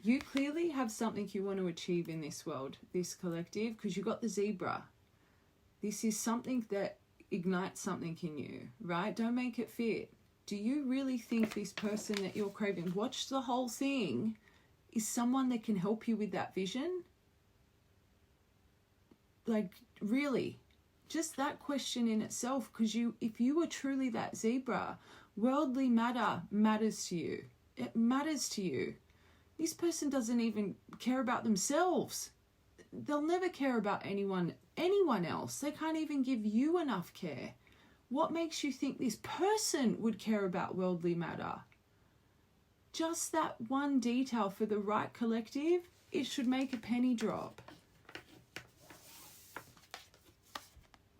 Speaker 1: You clearly have something you want to achieve in this world, this collective, because you got the zebra. This is something that ignites something in you, right? Don't make it fit. Do you really think this person that you're craving, watch the whole thing, is someone that can help you with that vision? Like, really? Just that question in itself, because if you were truly that zebra, worldly matter matters to you. It matters to you. This person doesn't even care about themselves. They'll never care about anyone else. They can't even give you enough care. What makes you think this person would care about worldly matter? Just that one detail for the right collective, it should make a penny drop.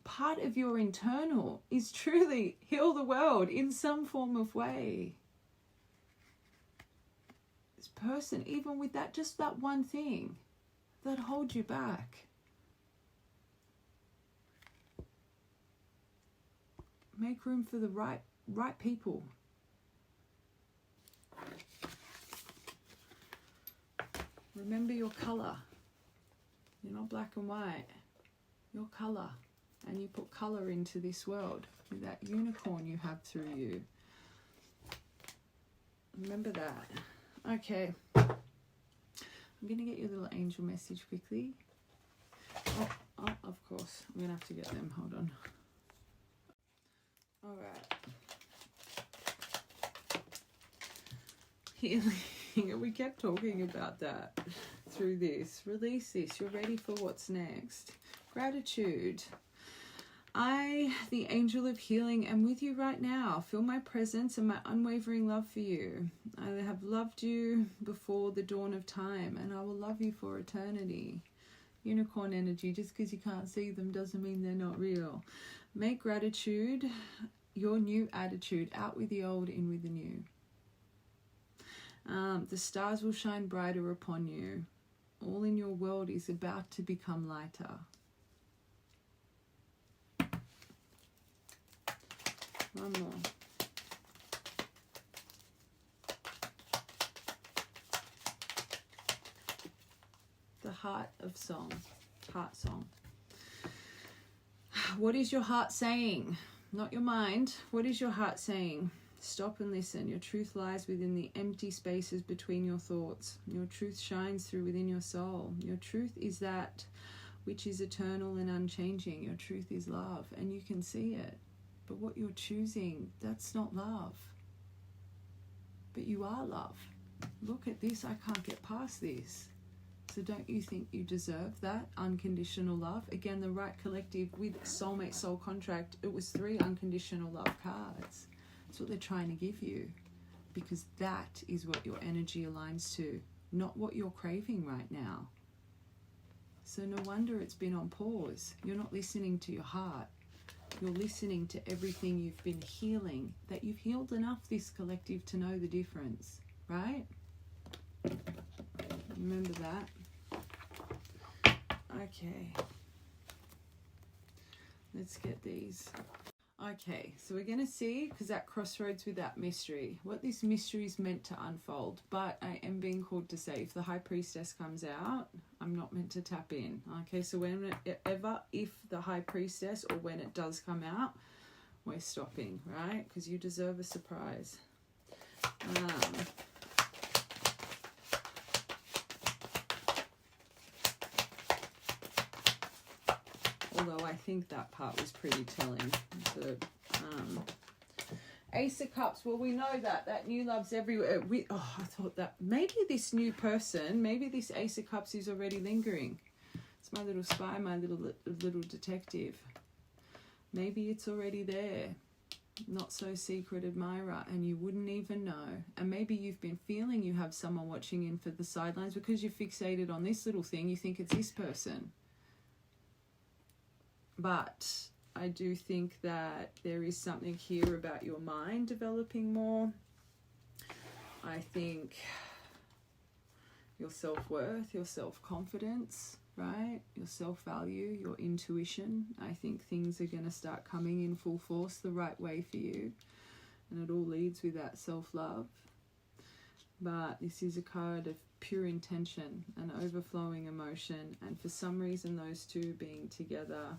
Speaker 1: Part of your internal is truly heal the world in some form of way. This person, even with that, just that one thing that holds you back. Make room for the right people. Remember your color. You're not black and white. Your color. And you put color into this world with that unicorn you have through you. Remember that. Okay. I'm going to get you a little angel message quickly. Oh, of course. I'm going to have to get them. Hold on. All right. Healing. We kept talking about that through this. Release this. You're ready for what's next. Gratitude. I, the angel of healing, am with you right now. Feel my presence and my unwavering love for you. I have loved you before the dawn of time, and I will love you for eternity. Unicorn energy. Just because you can't see them doesn't mean they're not real. Make gratitude your new attitude. Out with the old, in with the new. The stars will shine brighter upon you. All in your world is about to become lighter. One more. The heart of song. Heart song. What is your heart saying? Not your mind. What is your heart saying? Stop and listen. Your truth lies within the empty spaces between your thoughts. Your truth shines through within your soul. Your truth is that which is eternal and unchanging. Your truth is love, and you can see it. But what you're choosing, that's not love. But you are love. Look at this. I can't get past this. So don't you think you deserve that unconditional love? Again, the right collective with soulmate soul contract, it was 3 unconditional love cards. That's what they're trying to give you, because that is what your energy aligns to, not what you're craving right now. So no wonder it's been on pause. You're not listening to your heart. You're listening to everything you've been healing, that you've healed enough, this collective, to know the difference, right? Remember that. Okay. Let's get these. Okay, so we're going to see, because that crossroads with that mystery, what this mystery is meant to unfold. But I am being called to say, if the High Priestess comes out, I'm not meant to tap in. Okay, so whenever, if the High Priestess, or when it does come out, we're stopping, right? Because you deserve a surprise. think that part was pretty telling. The Ace of Cups, well, we know that new love's everywhere. I thought that maybe this new person, maybe this Ace of Cups is already lingering. It's my little spy, my little detective. Maybe it's already there. Not so secret admirer, and you wouldn't even know. And maybe you've been feeling you have someone watching in for the sidelines because you're fixated on this little thing. You think it's this person. But I do think that there is something here about your mind developing more. I think your self-worth, your self-confidence, right? Your self-value, your intuition. I think things are going to start coming in full force the right way for you. And it all leads with that self-love. But this is a card of pure intention and overflowing emotion. And for some reason, those two being together,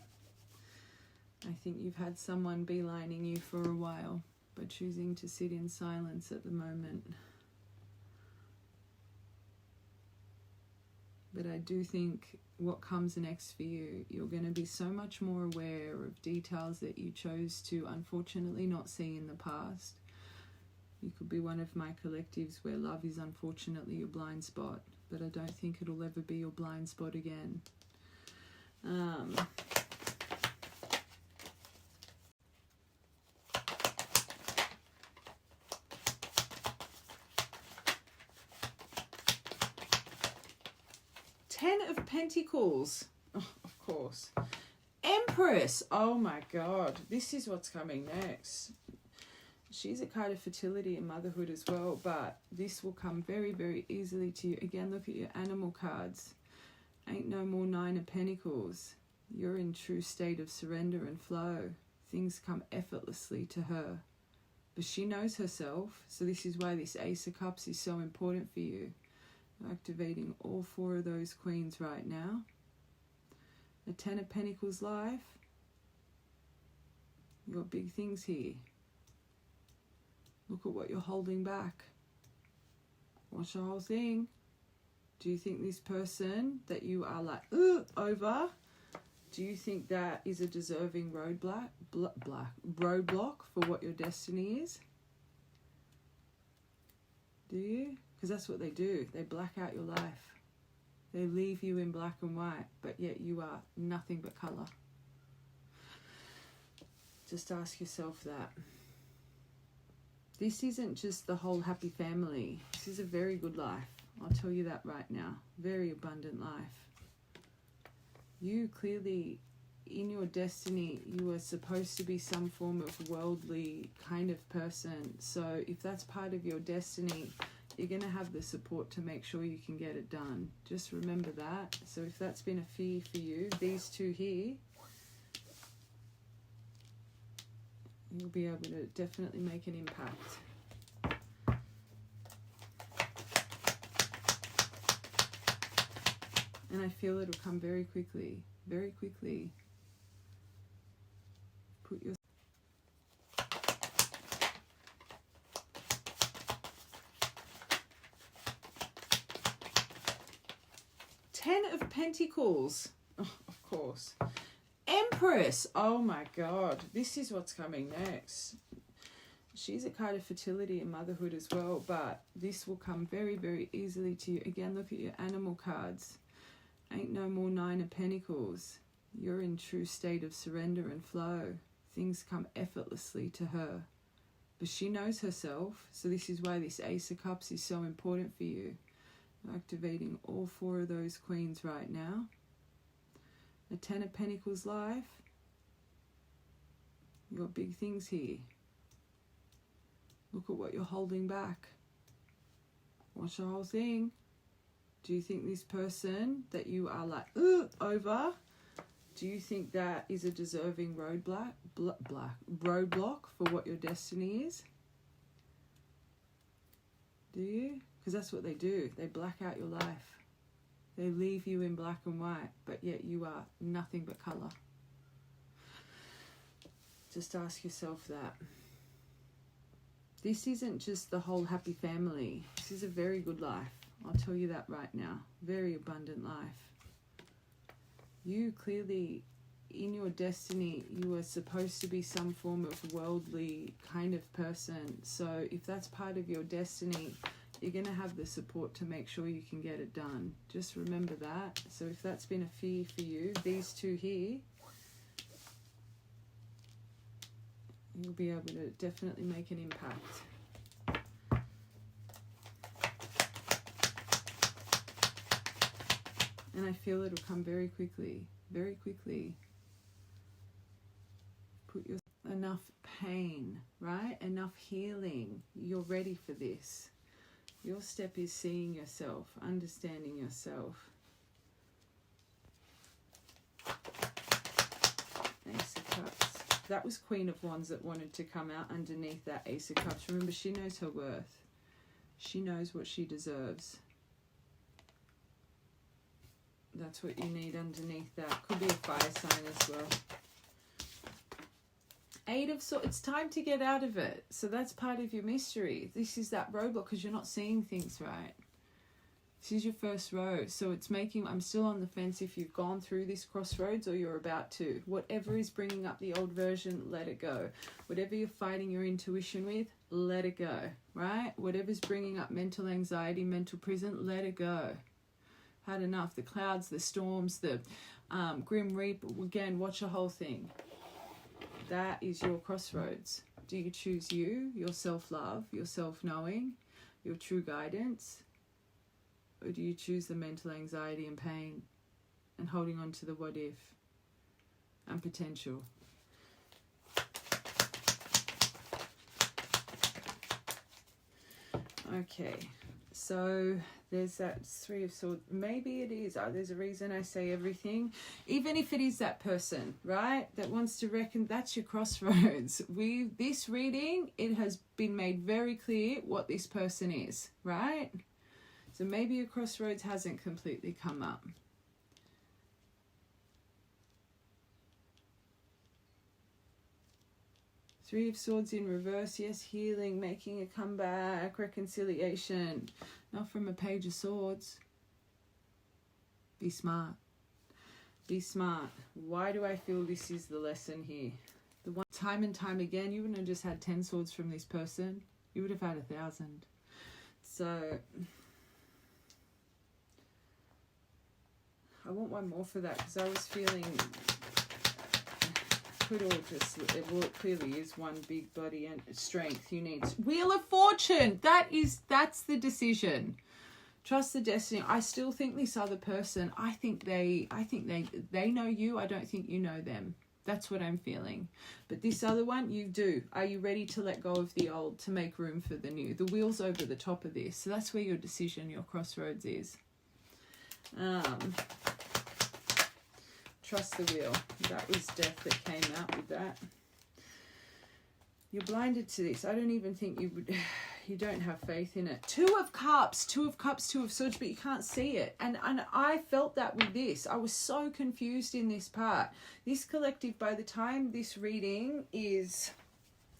Speaker 1: I think you've had someone beelining you for a while, but choosing to sit in silence at the moment. But I do think what comes next for you, you're going to be so much more aware of details that you chose to unfortunately not see in the past. You could be one of my collectives where love is unfortunately your blind spot, but I don't think it'll ever be your blind spot again. Ten of Pentacles. Oh, of course. Empress. Oh my God. This is what's coming next. She's a card of fertility and motherhood as well, but this will come very, very easily to you. Again, look at your animal cards. Ain't no more Nine of Pentacles. You're in true state of surrender and flow. Things come effortlessly to her. But she knows herself, so this is why this Ace of Cups is so important for you. Activating all four of those queens right now. The Ten of Pentacles life. You've got big things here. Look at what you're holding back. Watch the whole thing. Do you think this person that you are like, over, do you think that is a deserving roadblock for what your destiny is? Do you? Because that's what they do. They black out your life. They leave you in black and white, but yet you are nothing but colour. Just ask yourself that. This isn't just the whole happy family. This is a very good life. I'll tell you that right now. Very abundant life. You clearly, in your destiny, you are supposed to be some form of worldly kind of person. So if that's part of your destiny, you're going to have the support to make sure you can get it done. Just remember that. So if that's been a fear for you, these two here, you'll be able to definitely make an impact. And I feel it'll come very quickly, very quickly. Put your Ten of Pentacles. Oh, of course. Empress. Oh my God. This is what's coming next. She's a card of fertility and motherhood as well, but this will come very, very easily to you. Again, look at your animal cards. Ain't no more Nine of Pentacles. You're in true state of surrender and flow. Things come effortlessly to her. But she knows herself, so this is why this Ace of Cups is so important for you. Activating all four of those queens right now. The Ten of Pentacles life. You've got big things here. Look at what you're holding back. Watch the whole thing. Do you think this person that you are like, over, do you think that is a deserving roadblock for what your destiny is? Do you? Because that's what they do. They black out your life. They leave you in black and white, but yet you are nothing but colour. Just ask yourself that. This isn't just the whole happy family. This is a very good life. I'll tell you that right now. Very abundant life. You clearly, in your destiny, you are supposed to be some form of worldly kind of person. So if that's part of your destiny, you're going to have the support to make sure you can get it done. Just remember that. So if that's been a fear for you, these two here, you'll be able to definitely make an impact. And I feel it'll come very quickly, very quickly. Put your enough pain, right? Enough healing. You're ready for this. Your step is seeing yourself, understanding yourself. Ace of Cups. That was Queen of Wands that wanted to come out underneath that Ace of Cups. Remember, she knows her worth. She knows what she deserves. That's what you need underneath that. Could be a fire sign as well. Eight of Swords. It's time to get out of it. So that's part of your mystery. This is that roadblock because you're not seeing things right. This is your first row. So it's making... I'm still on the fence if you've gone through this crossroads or you're about to. Whatever is bringing up the old version, let it go. Whatever you're fighting your intuition with, let it go. Right? Whatever's bringing up mental anxiety, mental prison, let it go. Had enough. The clouds, the storms, the grim reaper. Again, watch the whole thing. That is your crossroads. Do you choose you, your self-love, your self-knowing, your true guidance? Or do you choose the mental anxiety and pain and holding on to the what if and potential? Okay, so there's that Three of Swords. Maybe it is. There's a reason I say everything. Even if it is that person, right, that wants to reckon, that's your crossroads. This reading, it has been made very clear what this person is, right? So maybe your crossroads hasn't completely come up. Three of Swords in reverse. Yes, healing, making a comeback, reconciliation. Not from a Page of Swords. Be smart. Be smart. Why do I feel this is the lesson here? The one time and time again, you wouldn't have just had 10 swords from this person. You would have had 1,000. So I want one more for that because I was feeling... Could all just, well, it clearly is one big body and strength you need. Wheel of Fortune. That's the decision. Trust the destiny. I still think this other person, I think they know you. I don't think you know them. That's what I'm feeling. But this other one, you do. Are you ready to let go of the old to make room for the new? The wheel's over the top of this. So that's where your decision, your crossroads is. Trust the wheel. That was death that came out with that. You're blinded to this. I don't even think you would... You don't have faith in it. Two of Cups, Two of Cups, Two of Swords, but you can't see it. And I felt that with this. I was so confused in this part. This collective, by the time this reading is...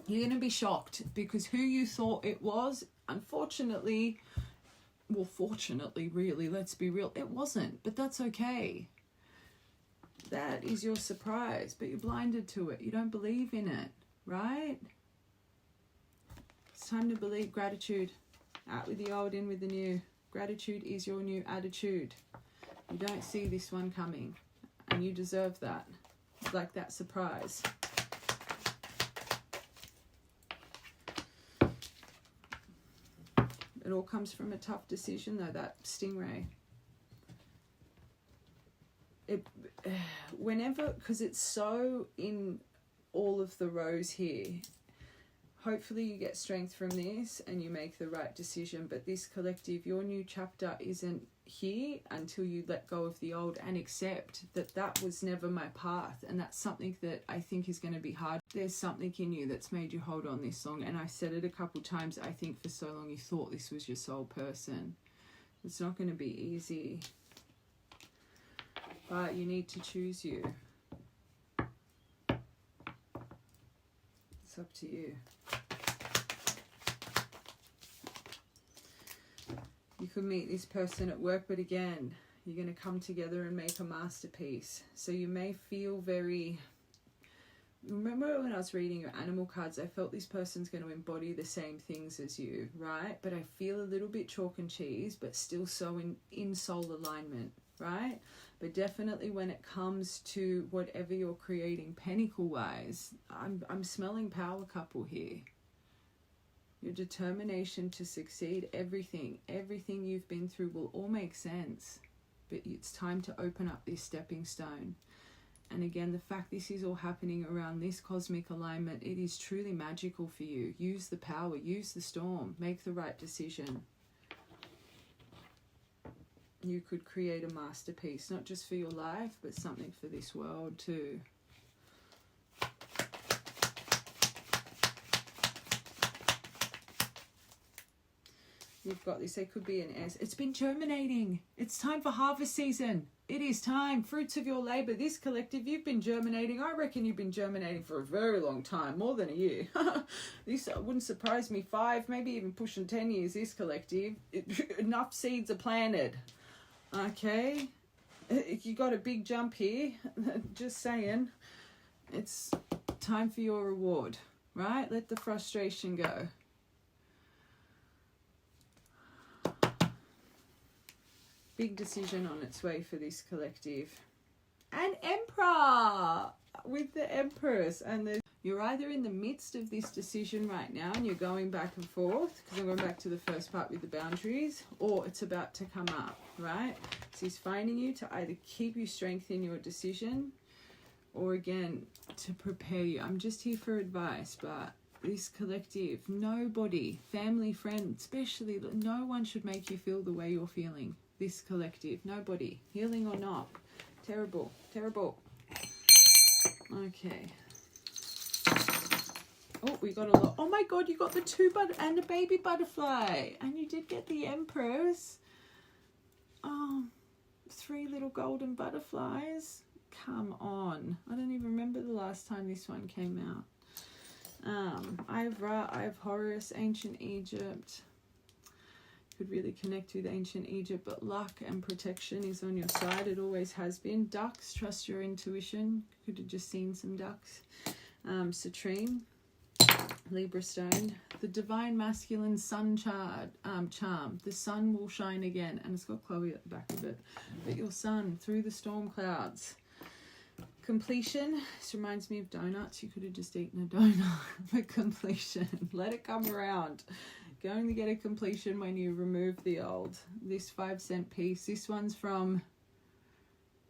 Speaker 1: You're going to be shocked because who you thought it was, unfortunately... Well, fortunately, really, let's be real. It wasn't, but that's okay. That is your surprise, but you're blinded to it. You don't believe in it, right? It's time to believe. Gratitude. Out with the old, in with the new. Gratitude is your new attitude. You don't see this one coming, and you deserve that. Like that surprise. It all comes from a tough decision, though, that stingray. Whenever, because it's so in all of the rows here, hopefully you get strength from this and you make the right decision. But this collective, your new chapter isn't here until you let go of the old and accept that that was never my path, and that's something that I think is going to be hard. There's something in you that's made you hold on this long, and I said it a couple times. I think for so long you thought this was your soul person. It's not going to be easy. But you need to choose you. It's up to you. You could meet this person at work, but again, You're going to come together and make a masterpiece. So you may feel very... Remember when I was reading your animal cards, I felt this person's going to embody the same things as you, right? But I feel a little bit chalk and cheese, but still so in soul alignment, right? But definitely when it comes to whatever you're creating pentacle-wise, I'm smelling power couple here. Your determination to succeed, everything you've been through will all make sense. But it's time to open up this stepping stone. And again, the fact this is all happening around this cosmic alignment, it is truly magical for you. Use the power, use the storm, make the right decision. You could create a masterpiece, not just for your life, but something for this world too. You've got this, there could be an S. It's been germinating. It's time for harvest season. It is time. Fruits of your labor. This collective, you've been germinating. I reckon you've been germinating for a very long time, more than a year. This wouldn't surprise me. 5, maybe even pushing 10 years, this collective. Enough seeds are planted. Okay. You got a big jump here. Just saying. It's time for your reward, right? Let the frustration go. Big decision on its way for this collective. And Emperor with the Empress. And you're either in the midst of this decision right now and you're going back and forth, because I'm going back to the first part with the boundaries, or it's about to come up, right? So he's finding you to either keep you strength in your decision or again to prepare you. I'm just here for advice, but this collective, nobody, family, friend, especially, no one should make you feel the way you're feeling. This collective, nobody, healing or not. Terrible, terrible. Okay. Oh, we got a lot. Oh my God, you got the 2 and a baby butterfly. And you did get the Empress. Oh, 3 little golden butterflies. Come on. I don't even remember the last time this one came out. I have Ra, I have Horus, ancient Egypt. Could really connect with ancient Egypt, but luck and protection is on your side. It always has been. Ducks, trust your intuition. Could have just seen some ducks. Citrine, Libra stone, the divine masculine sun charm. The sun will shine again, and it's got Chloe at the back of it. But your sun through the storm clouds. Completion. This reminds me of donuts. You could have just eaten a donut. But completion. Let it come around. Going to get a completion when you remove the old. This 5-cent piece. This one's from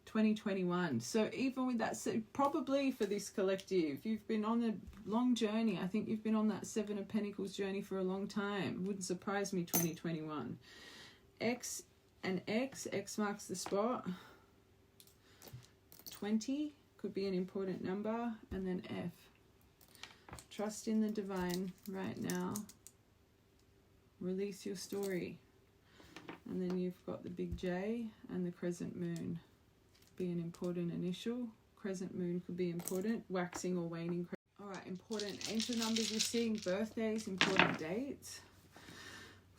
Speaker 1: 2021. So even with that, so probably for this collective, you've been on a long journey. I think you've been on that 7 of Pentacles journey for a long time. Wouldn't surprise me, 2021. X and X. X marks the spot. 20 could be an important number. And then F. Trust in the divine right now. Release your story. And then you've got the big J and the crescent moon. Be an important initial. Crescent moon could be important. Waxing or waning. All right, important angel numbers you're seeing. Birthdays, important dates.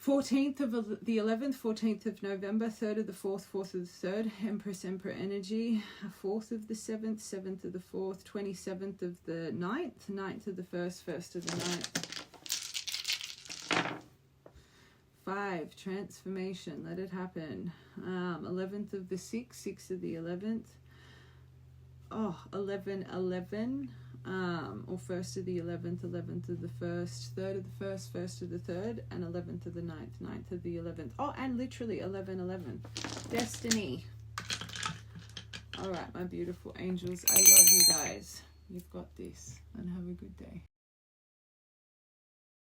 Speaker 1: 14th of the 11th, 14th of November, 3rd of the 4th, 4th of the 3rd, Empress, Emperor energy, 4th of the 7th, 7th of the 4th, 27th of the 9th, 9th of the 1st, 1st of the 9th. 5, transformation, let it happen. 11th of the 6th, 6th of the 11th. Oh, 11, 11. Or 1st of the 11th, 11th of the 1st, 3rd of the 1st, 1st of the 3rd, and 11th of the 9th, 9th of the 11th. Oh, and literally 11, 11. Destiny. All right, my beautiful angels. I love you guys. You've got this. And have a good day.